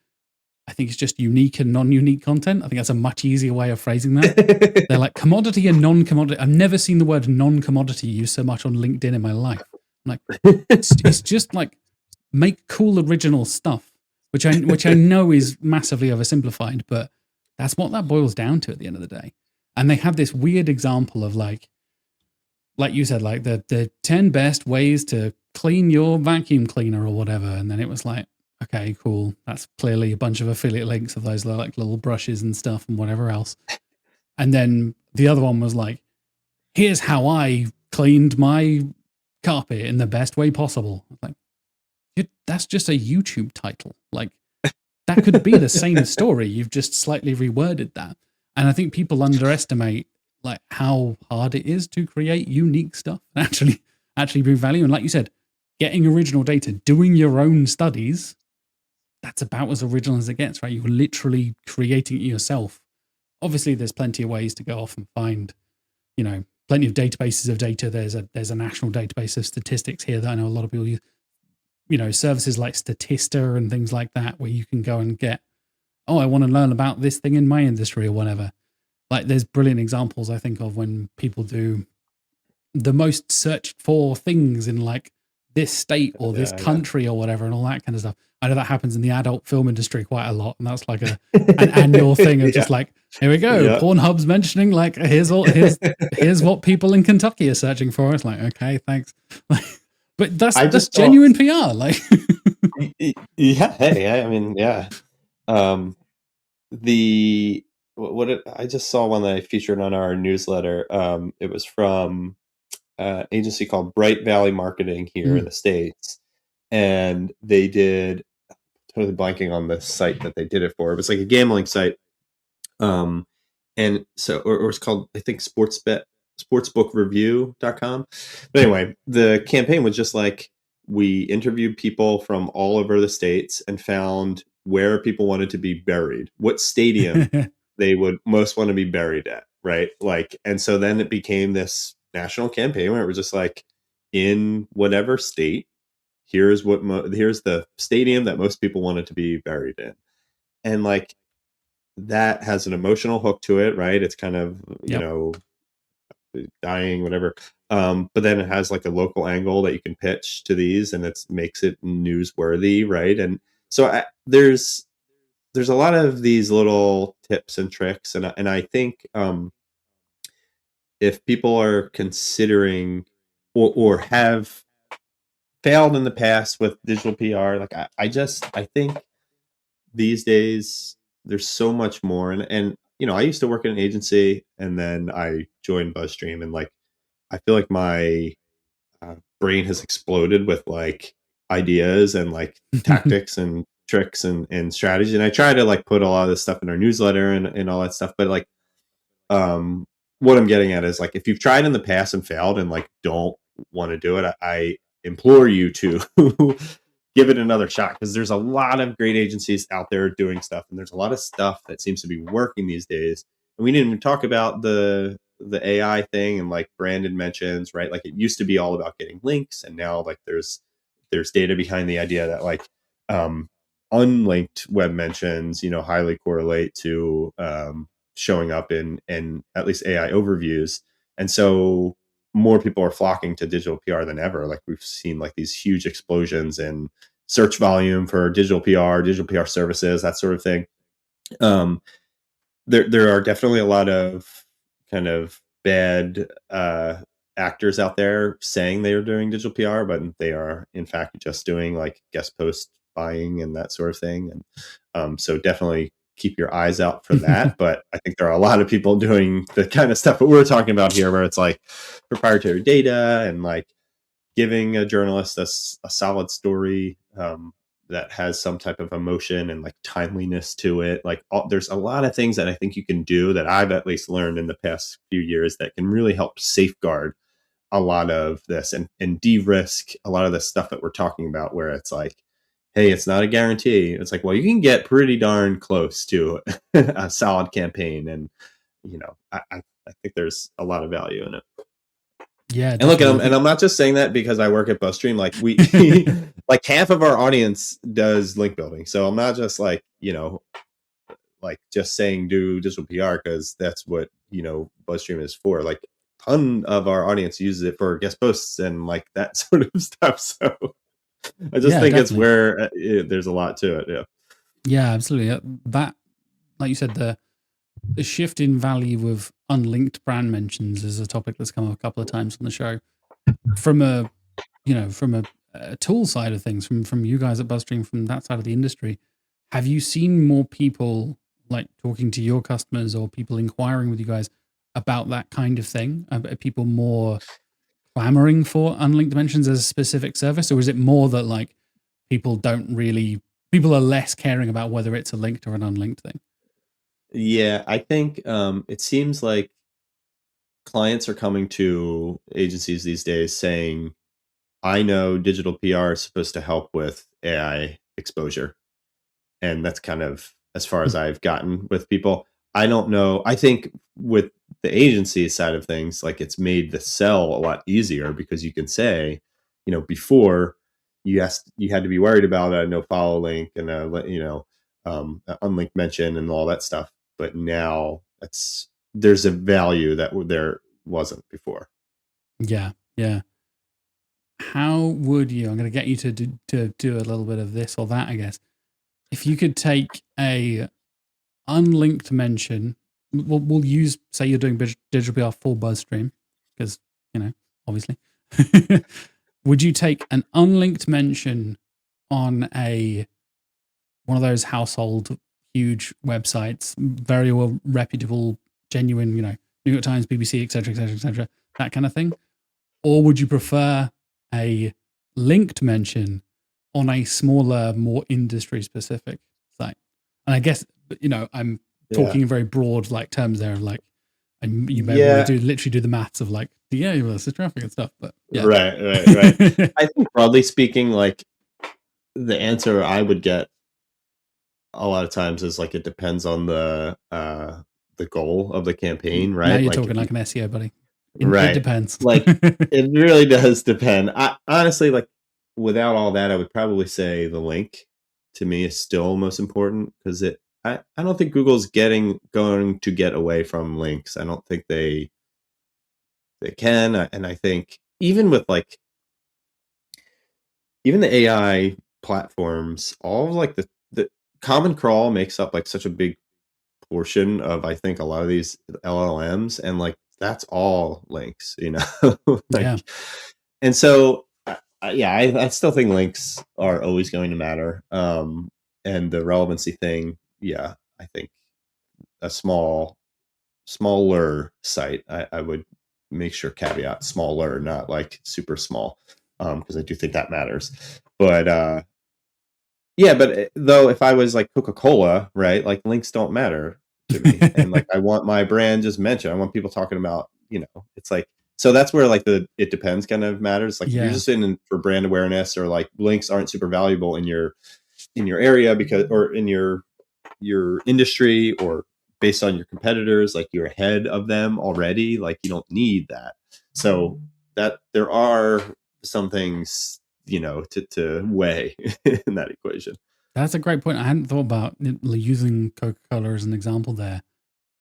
I think it's just unique and non-unique content. I think that's a much easier way of phrasing that. They're like commodity and non-commodity. I've never seen the word non-commodity used so much on LinkedIn in my life. I'm like, it's just like make cool original stuff, which I know is massively oversimplified, but that's what that boils down to at the end of the day. And they have this weird example of like you said, like the 10 best ways to clean your vacuum cleaner or whatever. And then it was like, okay, cool. That's clearly a bunch of affiliate links of those like little brushes and stuff and whatever else. And then the other one was like, here's how I cleaned my carpet in the best way possible. Like, that's just a YouTube title. Like, that could be the same story. You've just slightly reworded that. And I think people underestimate like how hard it is to create unique stuff and actually bring value. And like you said, getting original data, doing your own studies, that's about as original as it gets, right? You're literally creating it yourself. Obviously, there's plenty of ways to go off and find, plenty of databases of data. There's a national database of statistics here that I know a lot of people use. Services like Statista and things like that, where you can go and get, I want to learn about this thing in my industry or whatever. Like there's brilliant examples I think of when people do the most searched for things in like this state or this country or whatever and all that kind of stuff. I know that happens in the adult film industry quite a lot. And that's like an annual thing of just like, here we go. Yep. Pornhub's mentioning like, here's what people in Kentucky are searching for. It's like, okay, thanks. But that's genuine PR. Like, yeah. Hey, I mean, yeah. I just saw one that I featured on our newsletter. It was from an agency called Bright Valley Marketing here in the States, and they did totally blanking on the site that they did it for. It was like a gambling site, and so or it's called I think sportsbookreview.com. But anyway, the campaign was just like we interviewed people from all over the states and found where people wanted to be buried, what stadium they would most want to be buried at, right? Like, and so then it became this national campaign where it was just like, in whatever state, here's the stadium that most people wanted to be buried in, and like that has an emotional hook to it, right? It's kind of dying, whatever. But then it has like a local angle that you can pitch to these, and it makes it newsworthy, right? And so there's a lot of these little tips and tricks, and I think if people are considering or have failed in the past with digital PR, like I think these days there's so much more, and I used to work in an agency, and then I joined BuzzStream, and like I feel like my brain has exploded with like ideas and like tactics and tricks and strategy. And I try to like put a lot of this stuff in our newsletter and all that stuff. But like, what I'm getting at is like, if you've tried in the past and failed and like don't want to do it, I implore you to give it another shot, because there's a lot of great agencies out there doing stuff, and there's a lot of stuff that seems to be working these days. And we didn't even talk about the AI thing and like branded mentions, right? Like it used to be all about getting links, and now like there's data behind the idea that like unlinked web mentions, highly correlate to showing up in at least AI overviews. And so more people are flocking to digital PR than ever. Like we've seen like these huge explosions in search volume for digital PR services, that sort of thing. There are definitely a lot of kind of bad actors out there saying they are doing digital PR, but they are in fact just doing like guest post buying and that sort of thing. And so definitely keep your eyes out for that. But I think there are a lot of people doing the kind of stuff that we're talking about here, where it's like proprietary data and like giving a journalist a solid story that has some type of emotion and like timeliness to it. Like there's a lot of things that I think you can do that I've at least learned in the past few years that can really help safeguard a lot of this and de-risk a lot of the stuff that we're talking about, where it's like, hey, it's not a guarantee. It's like, well, you can get pretty darn close to a solid campaign. And, I think there's a lot of value in it. Yeah, And look, definitely. I'm not just saying that because I work at BuzzStream. Like we, like half of our audience does link building. So I'm not just like, like just saying do digital PR because that's what, BuzzStream is for. Like a ton of our audience uses it for guest posts and like that sort of stuff. So I just think it's definitely. where there's a lot to it. Yeah. Yeah, absolutely. That, like you said, the shift in value of unlinked brand mentions is a topic that's come up a couple of times on the show. From a tool side of things, from you guys at BuzzStream, from that side of the industry, have you seen more people like talking to your customers or people inquiring with you guys about that kind of thing? Are people more clamoring for unlinked mentions as a specific service, or is it more that like people are less caring about whether it's a linked or an unlinked thing? Yeah. I think it seems like clients are coming to agencies these days saying, I know digital PR is supposed to help with AI exposure. And that's kind of as far as I've gotten with people. I don't know. I think with the agency side of things, like it's made the sell a lot easier because you can say, before you had to be worried about a no follow link and a unlinked mention and all that stuff. But now there's a value that there wasn't before. Yeah, yeah. How would you? I'm going to get you to do a little bit of this or that, I guess. If you could take a unlinked mention, we'll use, say you're doing digital PR for BuzzStream, because obviously. Would you take an unlinked mention on one of those household huge websites, very well reputable, genuine, New York Times, BBC, etc., etc., etc., that kind of thing, or would you prefer a linked mention on a smaller, more industry specific site? And I guess, I'm Yeah. talking in very broad like terms there of like, and you may want Yeah. to literally do the maths of like the versus traffic and stuff, but yeah. Right. I think broadly speaking, like the answer I would get a lot of times is like it depends on the goal of the campaign, Now right? you're Like talking like an SEO buddy. It right. depends. Like it really does depend. I honestly, like without all that, I would probably say the link to me is still most important because I don't think Google's going to get away from links. I don't think they can. And I think even with like even the AI platforms, all of like the Common Crawl makes up like such a big portion of I think a lot of these LLMs, and like that's all links, Yeah. like, and so yeah, I still think links are always going to matter. And the relevancy thing, yeah, I think a smaller site, I would make sure caveat smaller, not like super small, because I do think that matters. But yeah, but though if I was like Coca-Cola, right, like links don't matter to me, and like I want my brand just mentioned. I want people talking about, it's like, so that's where like the it depends kind of matters. Like if you're Yeah. just in for brand awareness, or like links aren't super valuable in your area because, or in your industry, or based on your competitors, like you're ahead of them already, like you don't need that. So that there are some things, to weigh in that equation. That's a great point. I hadn't thought about using Coca-Cola as an example there.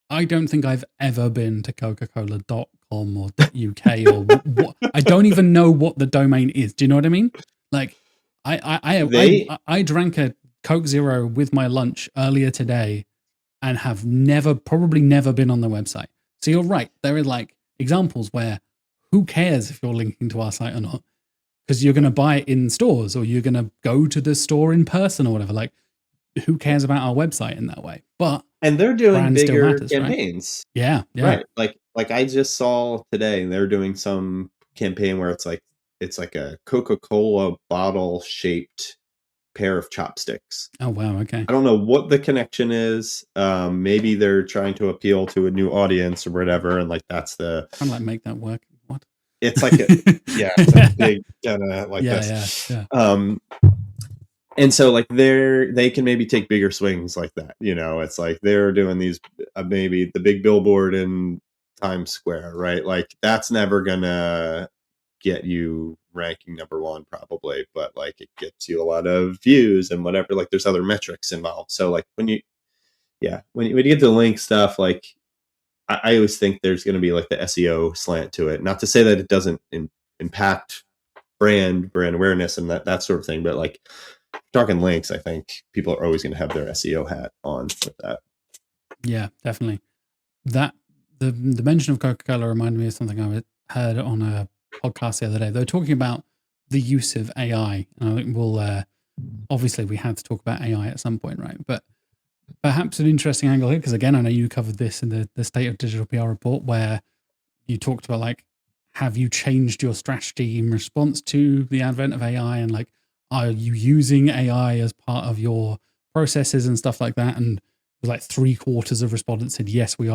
I don't think I've ever been to coca-cola.com or .uk or what. I don't even know what the domain is. Do you know what I mean? Like, They I drank a Coke Zero with my lunch earlier today and have probably never been on the website. So you're right. There are like examples where who cares if you're linking to our site or not? Because you're going to buy it in stores or you're going to go to the store in person or whatever. Like, who cares about our website in that way? But and they're doing brand still bigger matters, right? campaigns, Yeah. right? Like I just saw today, they're doing some campaign where it's like it's like a Coca-Cola bottle shaped pair of chopsticks. Oh, wow. Okay. I don't know what the connection is. Maybe they're trying to appeal to a new audience or whatever, and like that's the. Trying to like make that work. What? It's like a it's like a big kind of like Yeah. this. And so like they can maybe take bigger swings like that. It's like they're doing these maybe the big billboard in Times Square, right? Like that's never gonna get you ranking number one probably, but like it gets you a lot of views and whatever. Like there's other metrics involved. So like when you get to the link stuff, like I always think there's going to be like the SEO slant to it. Not to say that it doesn't impact brand awareness and that sort of thing, but like talking links, I think people are always going to have their SEO hat on with that. Yeah, definitely. That the mention of Coca-Cola reminded me of something I heard on a podcast the other day. They were talking about the use of AI, and I think we'll obviously we had to talk about AI at some point, right? But perhaps an interesting angle here, because again, I know you covered this in the State of Digital PR report, where you talked about like, have you changed your strategy in response to the advent of AI, and like, are you using AI as part of your processes and stuff like that? And it was like 3/4 of respondents said yes, we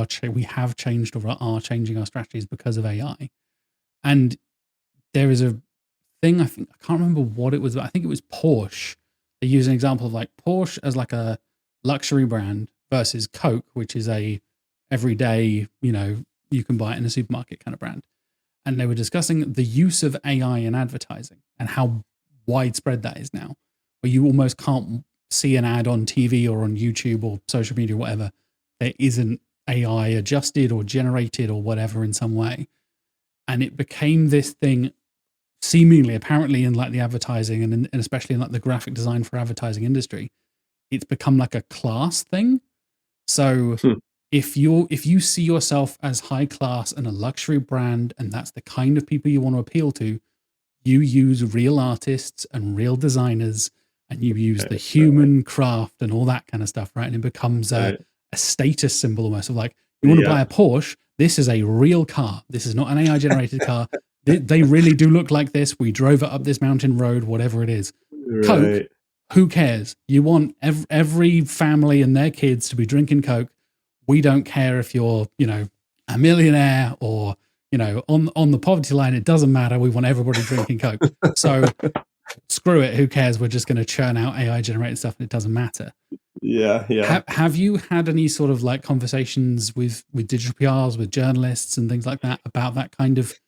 have changed or are changing our strategies because of AI. And there is a thing, I can't remember what it was, but I think it was Porsche. They use an example of like Porsche as like a luxury brand versus Coke, which is a everyday, you can buy it in a supermarket kind of brand. And they were discussing the use of AI in advertising and how widespread that is now, where you almost can't see an ad on TV or on YouTube or social media or whatever that isn't AI adjusted or generated or whatever in some way. And it became this thing seemingly, apparently, in like the advertising and especially in like the graphic design for advertising industry, it's become like a class thing. So if you see yourself as high class and a luxury brand, and that's the kind of people you want to appeal to, you use real artists and real designers, and you use the human craft and all that kind of stuff, right? And it becomes a status symbol almost of like, you want to buy a Porsche, this is a real car. This is not an AI generated car. They really do look like this. We drove it up this mountain road, whatever it is. Right. Coke, who cares? You want every family and their kids to be drinking Coke. We don't care if you're, a millionaire or, on the poverty line. It doesn't matter. We want everybody drinking Coke. So screw it. Who cares? We're just going to churn out AI generated stuff and it doesn't matter. Yeah. Have you had any sort of like conversations with digital PRs, with journalists and things like that about that kind of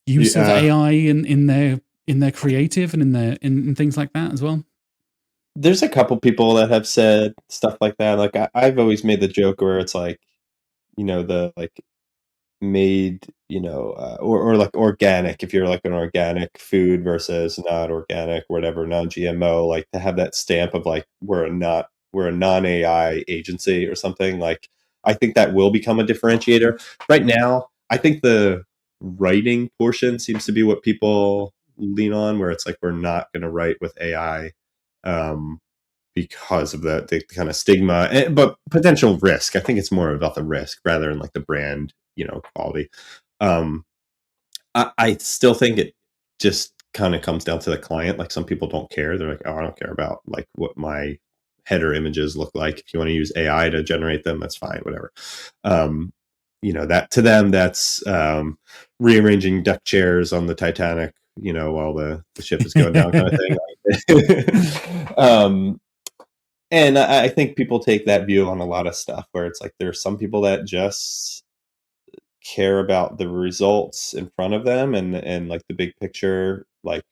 use of AI in their creative and in things like that as well? There's a couple people that have said stuff like that. Like I've always made the joke where it's like, the like made, or like organic, if you're like an organic food versus not organic, whatever, non-GMO, like to have that stamp of like, we're a non-AI agency or something. Like, I think that will become a differentiator. Right now, I think the writing portion seems to be what people lean on, where it's like, we're not going to write with AI. Because of the kind of stigma, but potential risk. I think it's more about the risk rather than like the brand, quality. I still think it just kind of comes down to the client. Like some people don't care. They're like, oh, I don't care about like what my header images look like. If you want to use AI to generate them, that's fine, whatever. That to them, that's rearranging deck chairs on the Titanic, while the ship is going down kind of thing. And I think people take that view on a lot of stuff where it's like there's some people that just care about the results in front of them and like the big picture. Like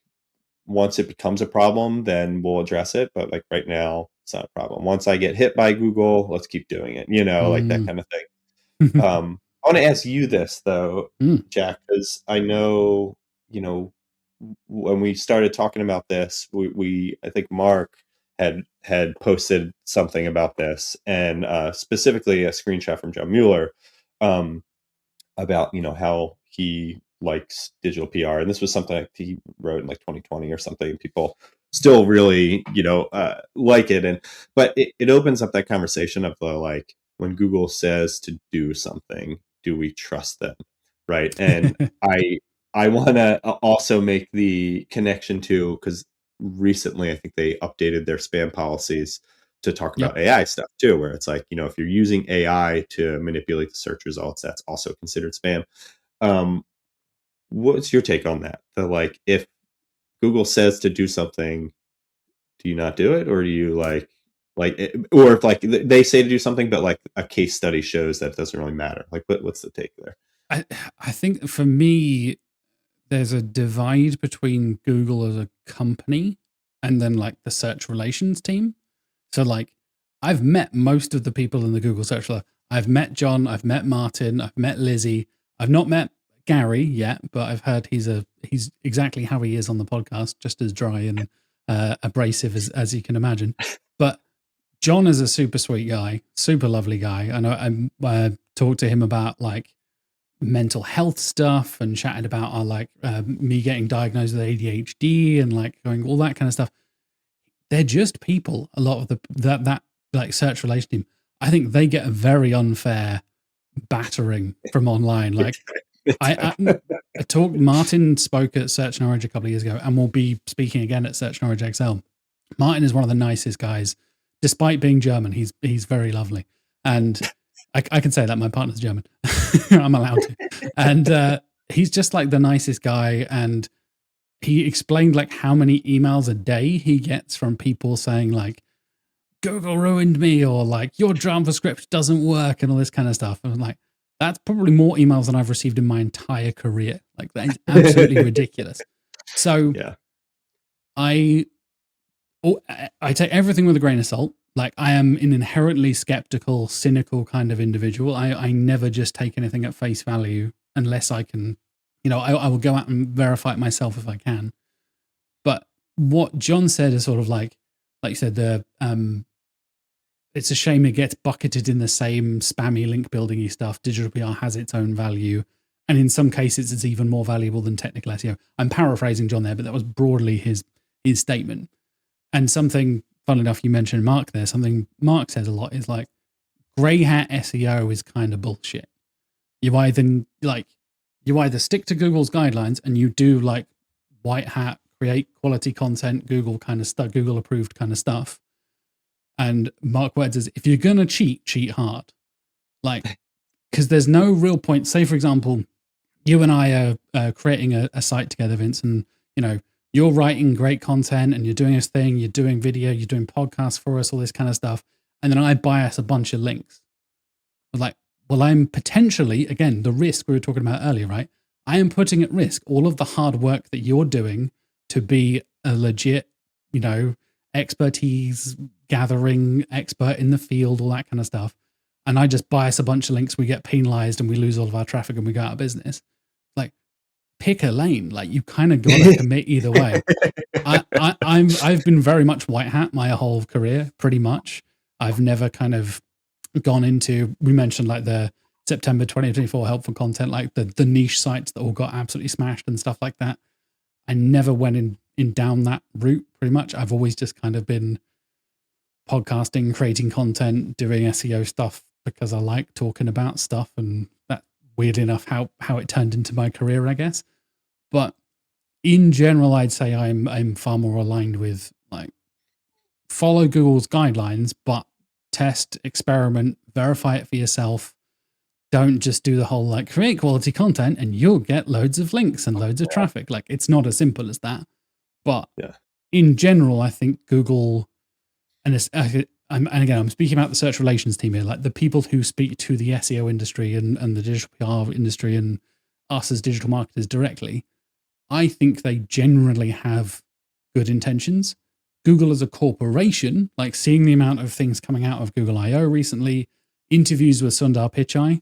once it becomes a problem, then we'll address it. But like right now, it's not a problem. Once I get hit by Google, let's keep doing it, like that kind of thing. I want to ask you this though, Jack, because I know, when we started talking about this, I think Mark had posted something about this, and specifically a screenshot from Joe Mueller about how he likes digital PR, and this was something like he wrote in like 2020 or something. People still really like it, but it opens up that conversation of the like, when Google says to do something, do we trust them, right? And I want to also make the connection to, because recently I think they updated their spam policies to talk Yep. about AI stuff too, where it's like, if you're using AI to manipulate the search results, that's also considered spam. What's your take on that? Like, if Google says to do something, do you not do it, or do you or if like they say to do something, but like a case study shows that it doesn't really matter? Like, what's the take there? I think for me, there's a divide between Google as a company and then like the search relations team. So like I've met most of the people in the Google search. I've met John, I've met Martin, I've met Lizzie. I've not met Gary yet, but I've heard he's exactly how he is on the podcast, just as dry and abrasive as you can imagine. But John is a super sweet guy, super lovely guy. I know I talked to him about like mental health stuff and chatted about me getting diagnosed with ADHD and like going all that kind of stuff. They're just people. A lot of that like search relation team, I think they get a very unfair battering from online. Like I talked. Martin spoke at Search Norwich a couple of years ago, and will be speaking again at Search Norwich XL. Martin is one of the nicest guys, despite being German. He's very lovely, and I can say that my partner's German. I'm allowed to, and he's just like the nicest guy. And he explained like how many emails a day he gets from people saying like, Google ruined me, or like your JavaScript doesn't work, and all this kind of stuff. And I'm like, that's probably more emails than I've received in my entire career. Like that is absolutely ridiculous. So Yeah. I take everything with a grain of salt. Like I am an inherently skeptical, cynical kind of individual. I never just take anything at face value unless I can, I will go out and verify it myself if I can. But what John said is sort of like you said, it's a shame it gets bucketed in the same spammy link building-y stuff. Digital PR has its own value. And in some cases, it's even more valuable than technical SEO. I'm paraphrasing John there, but that was broadly his statement. And something, fun enough, you mentioned Mark there, something Mark says a lot is like, grey hat SEO is kind of bullshit. You either stick to Google's guidelines and you do like white hat, create quality content, Google kind of stuff, Google approved kind of stuff. And Mark Webb says, if you're going to cheat hard. Like, because there's no real point. Say, for example, you and I are creating a site together, Vince, and, you're writing great content and you're doing this thing, you're doing video, you're doing podcasts for us, all this kind of stuff. And then I bias a bunch of links. I was like, well, I'm potentially, again, the risk we were talking about earlier, right? I am putting at risk all of the hard work that you're doing to be a legit, expertise gathering expert in the field, all that kind of stuff. And I just bias a bunch of links, we get penalized and we lose all of our traffic and we go out of business. Like, pick a lane. Like, you kind of got to commit either way. I've been very much white hat my whole career, pretty much. I've never kind of gone into, we mentioned like the September 2024 helpful content, like the niche sites that all got absolutely smashed and stuff like that. I never went in down that route, pretty much. I've always just kind of been podcasting, creating content, doing SEO stuff because I like talking about stuff, and that weird enough how it turned into my career, I guess. But in general, I'd say I'm far more aligned with like follow Google's guidelines, but test, experiment, verify it for yourself. Don't just do the whole like create quality content and you'll get loads of links and loads of traffic. Like, it's not as simple as that. But in general, I think Google, and again, I'm speaking about the search relations team here, like the people who speak to the SEO industry and the digital PR industry and us as digital marketers directly, I think they generally have good intentions. Google as a corporation, like seeing the amount of things coming out of Google I/O recently, interviews with Sundar Pichai,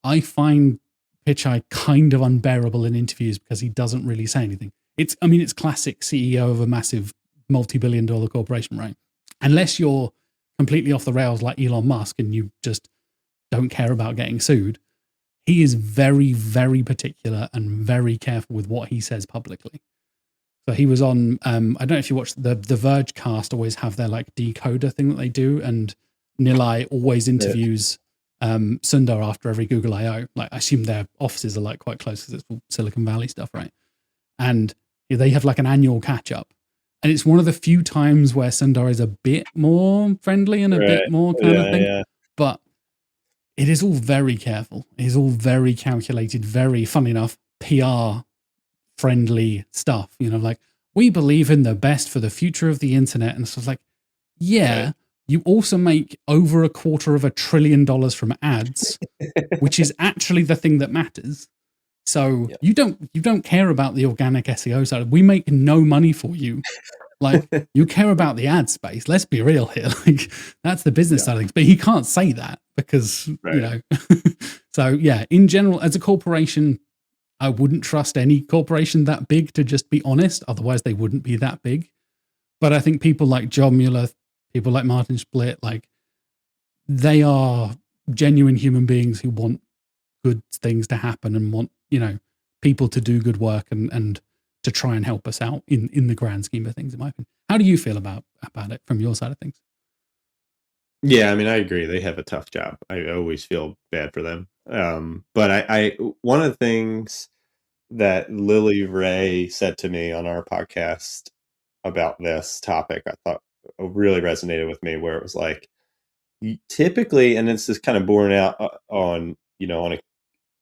I find Pichai kind of unbearable in interviews because he doesn't really say anything. It's classic CEO of a massive multi-billion-dollar corporation, right? Unless you're completely off the rails like Elon Musk and you just don't care about getting sued, he is very, very particular and very careful with what he says publicly. So he was on, I don't know if you watched the Verge cast, always have their like decoder thing that they do, and Nilay always interviews Sundar after every Google I/O. Like, I assume their offices are like quite close because it's all Silicon Valley stuff, right? And they have like an annual catch up. And it's one of the few times where Sundar is a bit more friendly and a bit Right. more kind of Yeah. thing. Yeah. But it is all very careful. It is all very calculated, very, funny enough, PR friendly stuff. Like, we believe in the best for the future of the internet. And stuff like, yeah, Right. you also make over $250 billion from ads, which is actually the thing that matters. So Yeah. you don't care about the organic SEO side. We make no money for you. Like, you care about the ad space. Let's be real here. Like, that's the business Yeah. side of things. But he can't say that because, Right. So yeah, in general, as a corporation, I wouldn't trust any corporation that big, to just be honest. Otherwise, they wouldn't be that big. But I think people like John Mueller, people like Martin Splitt, like, they are genuine human beings who want good things to happen and want, people to do good work and to try and help us out in the grand scheme of things, in my opinion. How do you feel about it from your side of things? Yeah, I mean, I agree. They have a tough job. I always feel bad for them. But I one of the things that Lily Ray said to me on our podcast about this topic, I thought really resonated with me, where it was like, typically, and this is kind of borne out on,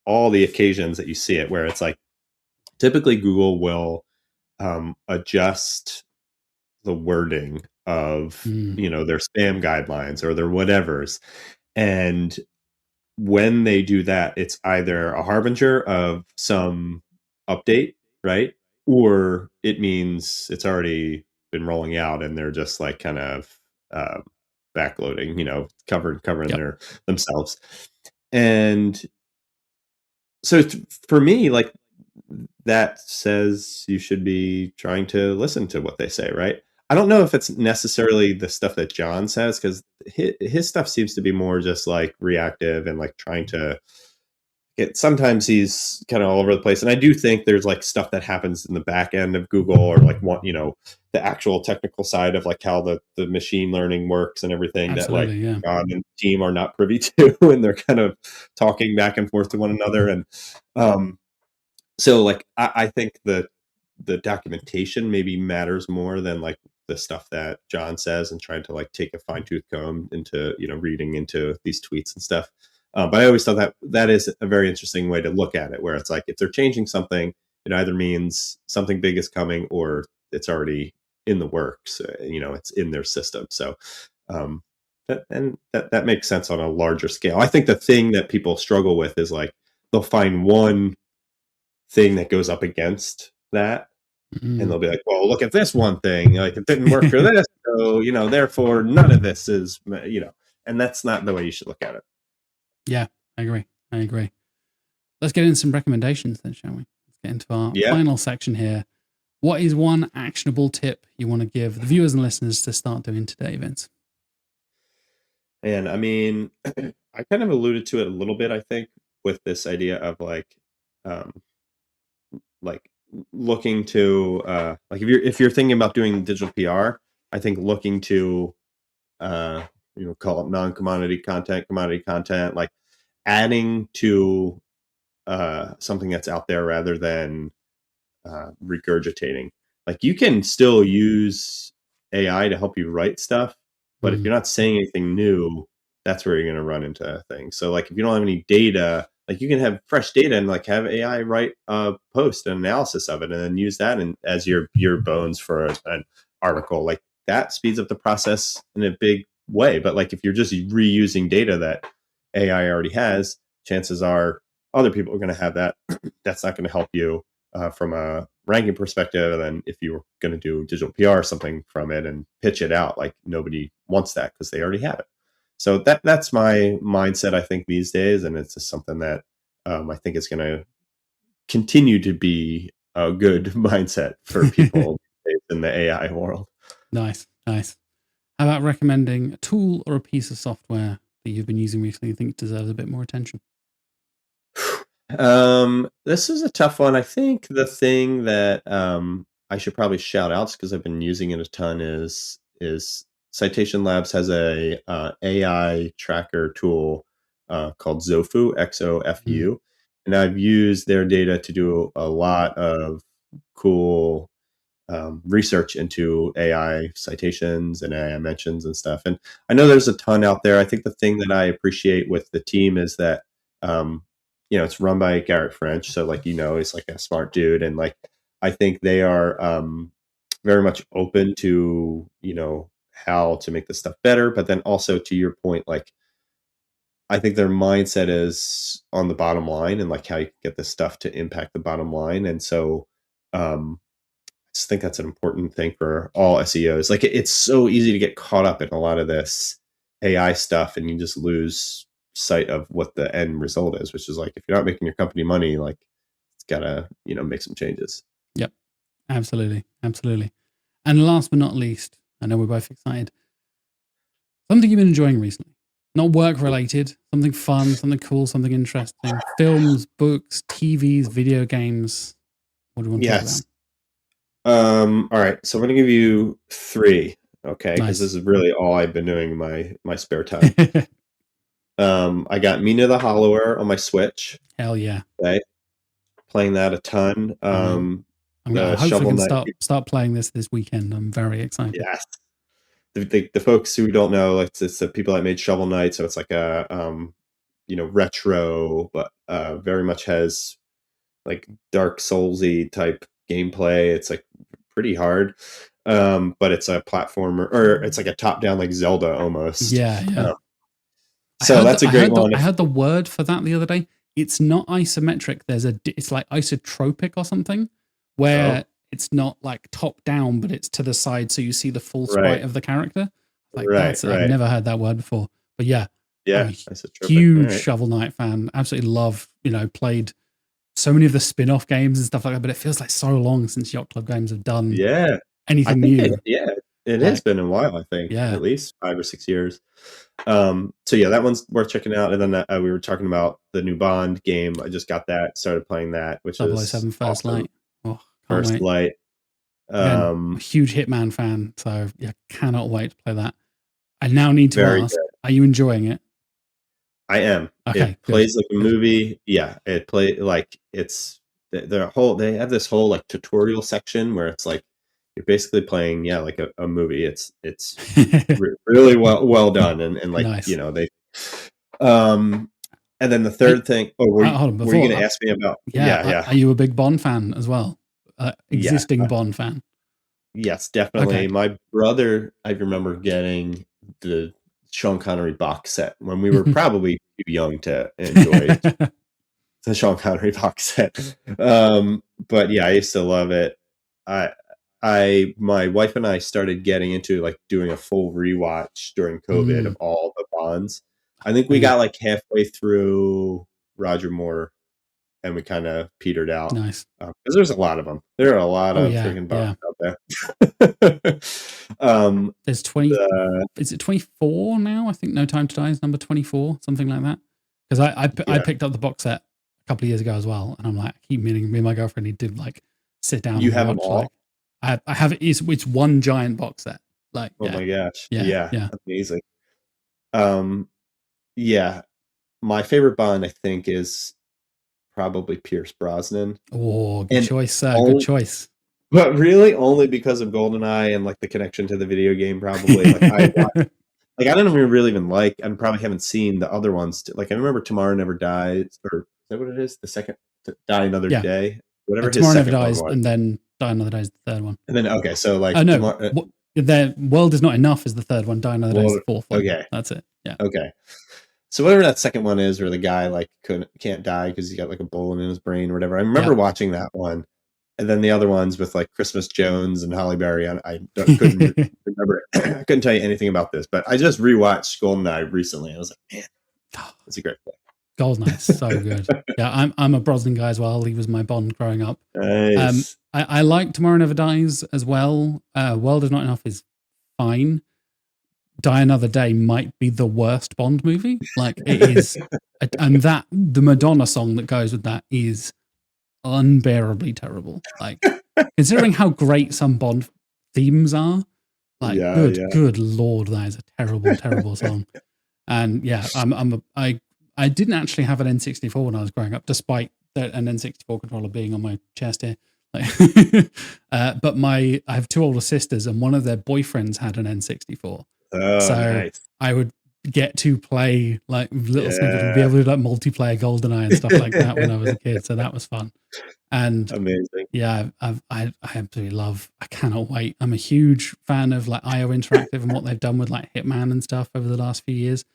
all the occasions that you see it, where it's like, typically Google will adjust the wording of, their spam guidelines or their whatevers. And when they do that, it's either a harbinger of some update, right? Or it means it's already been rolling out and they're just like kind of uh, backloading, covering Yep. themselves. And so for me, like, that says you should be trying to listen to what they say, right? I don't know if it's necessarily the stuff that John says, because his stuff seems to be more just like reactive and like trying to get. Sometimes he's kind of all over the place, and I do think there's like stuff that happens in the back end of Google, or like the actual technical side of like how the machine learning works and everything, that like Absolutely. Yeah. John and team are not privy to, and they're kind of talking back and forth to one another. And so like I think the documentation maybe matters more than like the stuff that John says, and trying to like take a fine tooth comb into reading into these tweets and stuff. But I always thought that is a very interesting way to look at it, where it's like, if they're changing something, it either means something big is coming, or it's already in the works. It's in their system. So um, that makes sense on a larger scale. I think the thing that people struggle with is like, they'll find one thing that goes up against that, and they'll be like, well, look at this one thing, like, it didn't work for this, so therefore none of this is, and that's not the way you should look at it. Yeah, I agree. Let's get into some recommendations then, shall we? Let's get into our final section here. What is one actionable tip you want to give the viewers and listeners to start doing today, Vince? And I mean, I kind of alluded to it a little bit, I think, with this idea of um like looking to like, if you're thinking about doing digital PR, I think looking to uh call it non-commodity content, commodity content, like adding to something that's out there, rather than regurgitating. Like, you can still use AI to help you write stuff, but if you're not saying anything new, that's where you're going to run into things. So like, if you don't have any data, like, you can have fresh data and like have AI write a post, an analysis of it, and then use that as your bones for an article. Like, that speeds up the process in a big way. But like, if you're just reusing data that AI already has, chances are other people are going to have that. That's not going to help you from a ranking perspective. And then if you were going to do digital PR something from it and pitch it out, like, nobody wants that because they already have it. So that's my mindset, I think, these days, and it's just something that I think is going to continue to be a good mindset for people in the AI world. Nice. How about recommending a tool or a piece of software that you've been using recently you think deserves a bit more attention? This is a tough one. I think the thing that I should probably shout out, because I've been using it a ton, is Citation Labs has a AI tracker tool called Zofu, XOFU. And I've used their data to do a lot of cool research into AI citations and AI mentions and stuff. And I know there's a ton out there. I think the thing that I appreciate with the team is that, it's run by Garrett French. So like, he's like a smart dude. And like, I think they are very much open to, how to make this stuff better. But then also to your point, like, I think their mindset is on the bottom line and like how you can get this stuff to impact the bottom line. And so, I just think that's an important thing for all SEOs. Like it's so easy to get caught up in a lot of this AI stuff and you just lose sight of what the end result is, which is like, if you're not making your company money, like it's gotta, make some changes. Yep. Absolutely. Absolutely. And last but not least, I know we're both excited. Something you've been enjoying recently, not work related, something fun, something cool, something interesting, films, books, TVs, video games. What do you want to talk about? All right. So I'm going to give you 3. Okay. Because Nice. this is really all I've been doing in my spare time. I got Mina the Hollower on my Switch. Hell yeah. Okay. Playing that a ton. I'm gonna hopefully can start playing this weekend. I'm very excited. Yes. The folks who don't know, it's the people that made Shovel Knight, so it's like a retro, but very much has like Dark Soulsy type gameplay. It's like pretty hard, but it's a platformer, or it's like a top down like Zelda almost. Yeah. So that's a great one. I heard the word for that the other day. It's not isometric. It's like isotropic or something, where it's not like top down, but it's to the side, so you see the full sprite of the character. Like I've never heard that word before, but yeah, I'm a huge Shovel Knight fan. Absolutely love. Played so many of the spin-off games and stuff like that, but it feels like so long since Yacht Club Games have done anything new. It has been a while. I think at least 5 or 6 years. So that one's worth checking out. And then we were talking about the new Bond game. I just got that, started playing that, which is 007 First Light. First Light. Again, a huge Hitman fan, so cannot wait to play that. I now need to ask, are you enjoying it? I am. Okay, it plays like a movie. Yeah, it play like it's they have this whole like tutorial section where it's like you're basically playing like a movie. It's really well done and like nice. They and then the third thing. Oh, were you going to ask me about? Yeah. Are you a big Bond fan as well? Existing Bond fan? Yes, definitely. Okay. My brother, I remember getting the Sean Connery box set when we were probably too young to enjoy the Sean Connery box set. But yeah, I used to love it. My wife and I started getting into like doing a full rewatch during COVID of all the Bonds. I think we got like halfway through Roger Moore and we kind of petered out. Nice. Because there's a lot of them. There are a lot of freaking Bonds out there. There's 20. Is it 24 now? I think No Time to Die is number 24, something like that. Because I picked up the box set a couple of years ago as well, and I'm like, I keep meaning me and my girlfriend need to like sit down. You have them all? Like, I have it. It's one giant box set. Like, oh my gosh, yeah, amazing. My favorite Bond, I think, is probably Pierce Brosnan. Oh, good choice, sir. Good choice. But really, only because of GoldenEye and like the connection to the video game, probably. Like I don't really even like, and probably haven't seen the other ones. Like I remember Tomorrow Never Dies, or is that what it is? The second Die Another Day, whatever. Tomorrow Never Dies, and then Die Another Day is the third one. And then so like the World Is Not Enough is the third one. Die Another Day is the fourth one. Okay, that's it. Yeah. Okay. So whatever that second one is, where the guy like can't die because he got like a bullet in his brain or whatever. I remember watching that one, and then the other ones with like Christmas Jones and Halle Berry. I couldn't remember. I couldn't tell you anything about this, but I just rewatched GoldenEye recently. I was like, man, it's a great play. GoldenEye, so good. Yeah, I'm a Brosnan guy as well. He was my Bond growing up. Nice. I like Tomorrow Never Dies as well. World Is Not Enough is fine. Die Another Day might be the worst Bond movie. Like it is, and that the Madonna song that goes with that is unbearably terrible. Like considering how great some Bond themes are, like good Lord, that is a terrible song. And yeah, I I didn't actually have an N64 when I was growing up, despite an N64 controller being on my chest here. But I have two older sisters, and one of their boyfriends had an N64. Oh, So nice. I would get to play like little snippets and be Yeah. able to do like multiplayer GoldenEye and stuff like that when I was a kid. So that was fun. And Amazing. yeah, I absolutely love. I cannot wait. I'm a huge fan of like IO Interactive and what they've done with like Hitman and stuff over the last few years.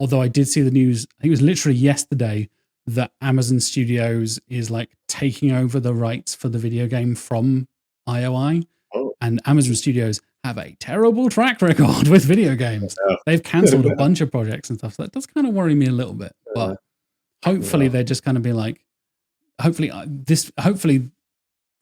Although I did see the news, I think it was literally yesterday, that Amazon Studios is like taking over the rights for the video game from IOI. Oh, And Amazon Studios have a terrible track record with video games. no. They've cancelled a bunch of projects and stuff. So that does kind of worry me a little bit. But hopefully they're just going to be like, hopefully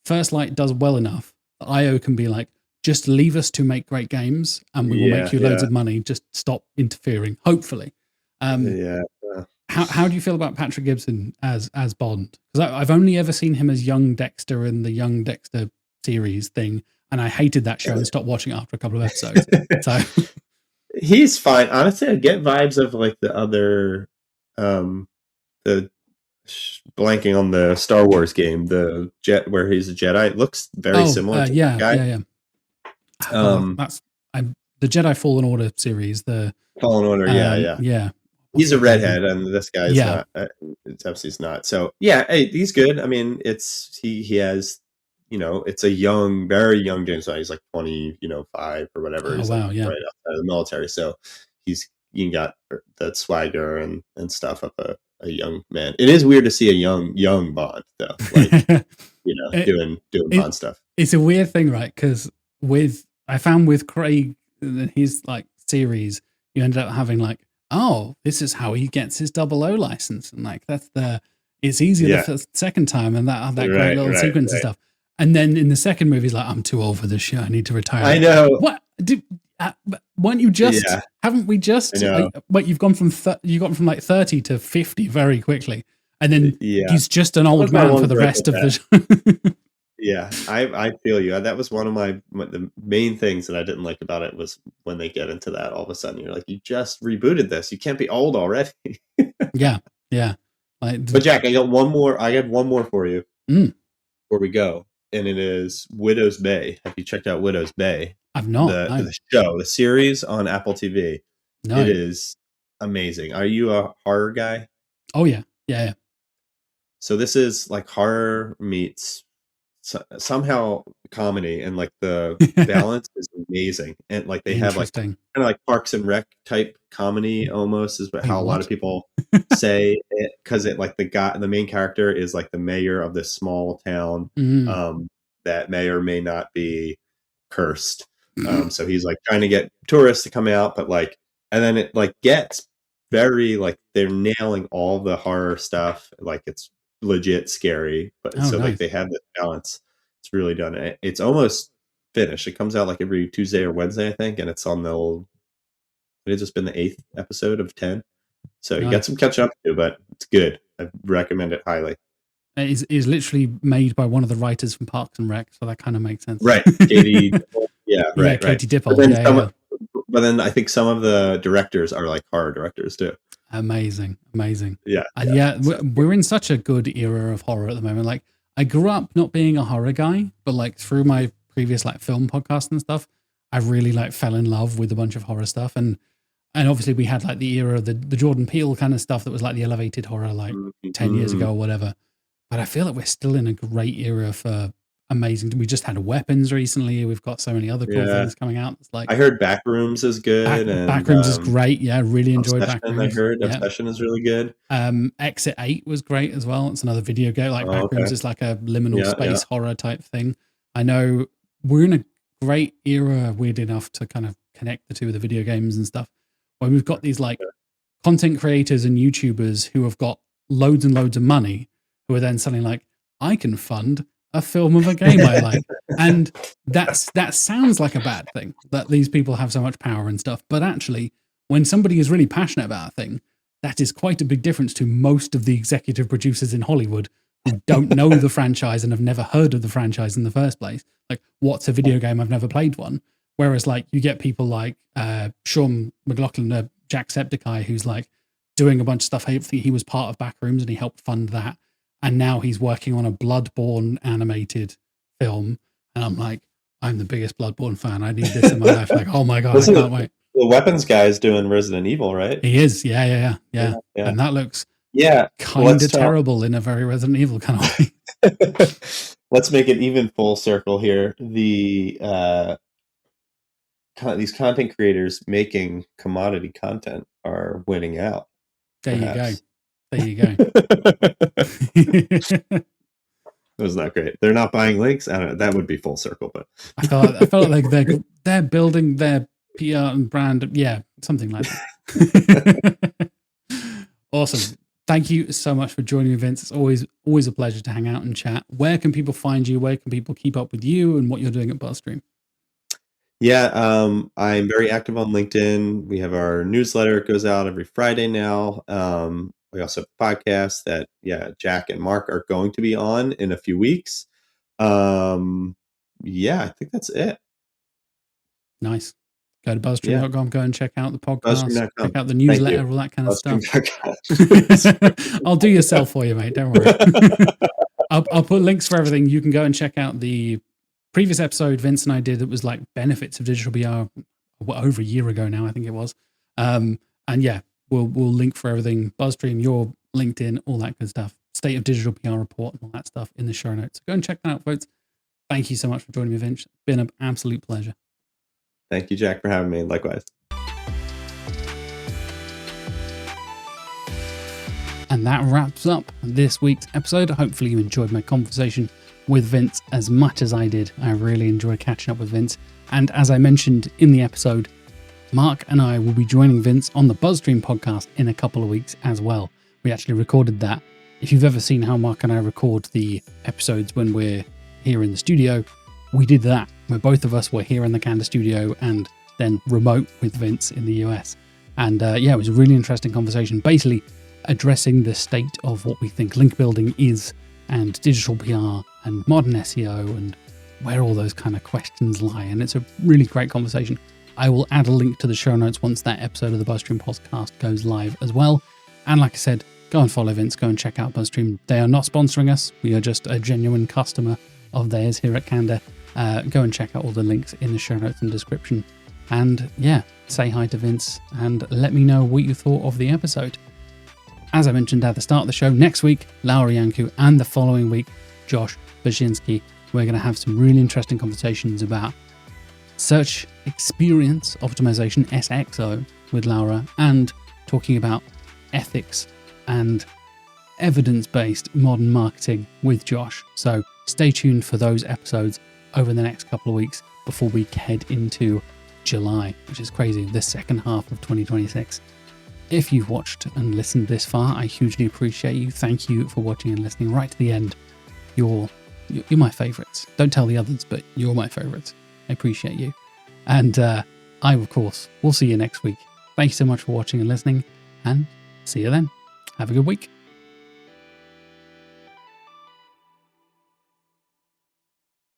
First Light does well enough that IO can be like, just leave us to make great games and we will make you loads of money. Just stop interfering. Hopefully. How do you feel about Patrick Gibson as Bond? Because I've only ever seen him as young Dexter in the Young Dexter series thing, and I hated that show and stopped watching it after a couple of episodes. So he's fine. Honestly, I get vibes of like the other, the blanking on the Star Wars game, the Jet where he's a Jedi. It looks very similar to that guy. Yeah. That's the Jedi Fallen Order series. The Fallen Order, yeah. He's a redhead, and this guy's not. It's absolutely not. So yeah, hey, he's good. I mean, he has, it's a young, very young James Bond. He's like 25 or whatever. He's wow, right outside of the military. So you got that swagger and stuff of a young man. It is weird to see a young Bond though, like doing Bond stuff. It's a weird thing, right? Because I found with Craig, his like series, you ended up having like, oh, this is how he gets his 00 license, and like it's easier the second time, and that great little sequence and stuff. And then in the second movie, he's like, I'm too old for this shit. I need to retire. I know. What? Weren't you just? Haven't we just? Wait, you've gone from like 30 to 50 very quickly, and then he's just an old man for the rest of the show. Yeah, I feel you. That was one of the main things that I didn't like about it was when they get into that, all of a sudden you're like, you just rebooted this. You can't be old already. Yeah. But Jack, I got one more for you before we go, and it is Widow's Bay. Have you checked out Widow's Bay? I've not. The series on Apple TV. No. It is amazing. Are you a horror guy? Oh yeah. So this is like horror meets somehow comedy, and like the balance is amazing, and like they have like kind of like Parks and Rec type comedy almost is how a lot of people say it, because it like the main character is like the mayor of this small town that may or may not be cursed, so he's like trying to get tourists to come out, but like, and then it like gets very like they're nailing all the horror stuff, like it's legit scary, but nice. Like they have this balance. It's really done. It's almost finished. It comes out like every Tuesday or Wednesday, I think, and it's on it's just been the 8th episode of 10. So you got some catch up to, but it's good. I recommend it highly. It is literally made by one of the writers from Parks and Rec, so that kind of makes sense. Right, Katie. Katie Dippold. But then I think some of the directors are like horror directors too. Amazing. Yeah. We're in such a good era of horror at the moment. Like, I grew up not being a horror guy, but like through my previous like film podcast and stuff, I really like fell in love with a bunch of horror stuff. And obviously we had like the era of the Jordan Peele kind of stuff that was like the elevated horror like 10 years ago or whatever. But I feel like we're still in a great era for amazing. We just had Weapons recently. We've got so many other cool things coming out. It's like, I heard Backrooms is good. Backrooms is great. Yeah, really enjoyed Backrooms. I heard Obsession is really good. Exit 8 was great as well. It's another video game. Like Backrooms is like a liminal space horror type thing. I know we're in a great era, weird enough, to kind of connect the two with the video games and stuff, where we've got these like content creators and YouTubers who have got loads and loads of money, who are then selling like, I can fund a film of a game I like. And that sounds like a bad thing, that these people have so much power and stuff. But actually, when somebody is really passionate about a thing, that is quite a big difference to most of the executive producers in Hollywood who don't know the franchise and have never heard of the franchise in the first place. Like, what's a video game? I've never played one. Whereas like you get people like Sean McLaughlin, Jacksepticeye, who's like doing a bunch of stuff. I think he was part of Backrooms and he helped fund that. And now he's working on a Bloodborne animated film. And I'm like, I'm the biggest Bloodborne fan. I need this in my life. Like, oh my God, I can't wait. The weapons guy's doing Resident Evil, right? He is. Yeah. And that looks kind of terrible in a very Resident Evil kind of way. Let's make it even full circle here. The these content creators making commodity content are winning out. There perhaps. you go. It was not great. They're not buying links. I don't know. That would be full circle, but I felt like they're building their PR and brand. Yeah, something like that. Awesome. Thank you so much for joining me, Vince. It's always a pleasure to hang out and chat. Where can people find you? Where can people keep up with you and what you're doing at BuzzStream? Yeah, I'm very active on LinkedIn. We have our newsletter. It goes out every Friday now. We also have a podcast that, Jack and Mark are going to be on in a few weeks. I think that's it. Nice. Go to BuzzStream.com, go and check out the podcast, BuzzStream.com. check out the newsletter, all that kind of stuff. I'll do yourself for you, mate. Don't worry. I'll put links for everything. You can go and check out the previous episode Vince and I did. It was like benefits of digital PR over a year ago now, I think it was. And yeah, we'll link for everything. BuzzStream, your LinkedIn, all that good stuff. State of Digital PR report and all that stuff in the show notes. So go and check that out, folks. Thank you so much for joining me, Vince. It's been an absolute pleasure. Thank you, Jack, for having me. Likewise. And that wraps up this week's episode. Hopefully you enjoyed my conversation with Vince as much as I did. I really enjoyed catching up with Vince. And as I mentioned in the episode, Mark and I will be joining Vince on the BuzzStream podcast in a couple of weeks as well. We actually recorded that. If you've ever seen how Mark and I record the episodes when we're here in the studio, we did that, where both of us were here in the Candour studio and then remote with Vince in the US. And it was a really interesting conversation, basically addressing the state of what we think link building is and digital PR and modern SEO and where all those kind of questions lie. And it's a really great conversation. I will add a link to the show notes once that episode of the BuzzStream podcast goes live as well. And like I said, go and follow Vince, go and check out BuzzStream. They are not sponsoring us. We are just a genuine customer of theirs here at Candour. Go and check out all the links in the show notes and description. And say hi to Vince and let me know what you thought of the episode. As I mentioned at the start of the show, next week, Laura Yanku, and the following week, Josh Baczynski. We're going to have some really interesting conversations about search experience optimization, SXO, with Laura, and talking about ethics and evidence-based modern marketing with Josh. So stay tuned for those episodes over the next couple of weeks before we head into July, which is crazy, the second half of 2026. If you've watched and listened this far, I hugely appreciate you. Thank you for watching and listening right to the end. You're my favorites. Don't tell the others, but you're my favorites. I appreciate you. And I, of course, will see you next week. Thank you so much for watching and listening, and see you then. Have a good week.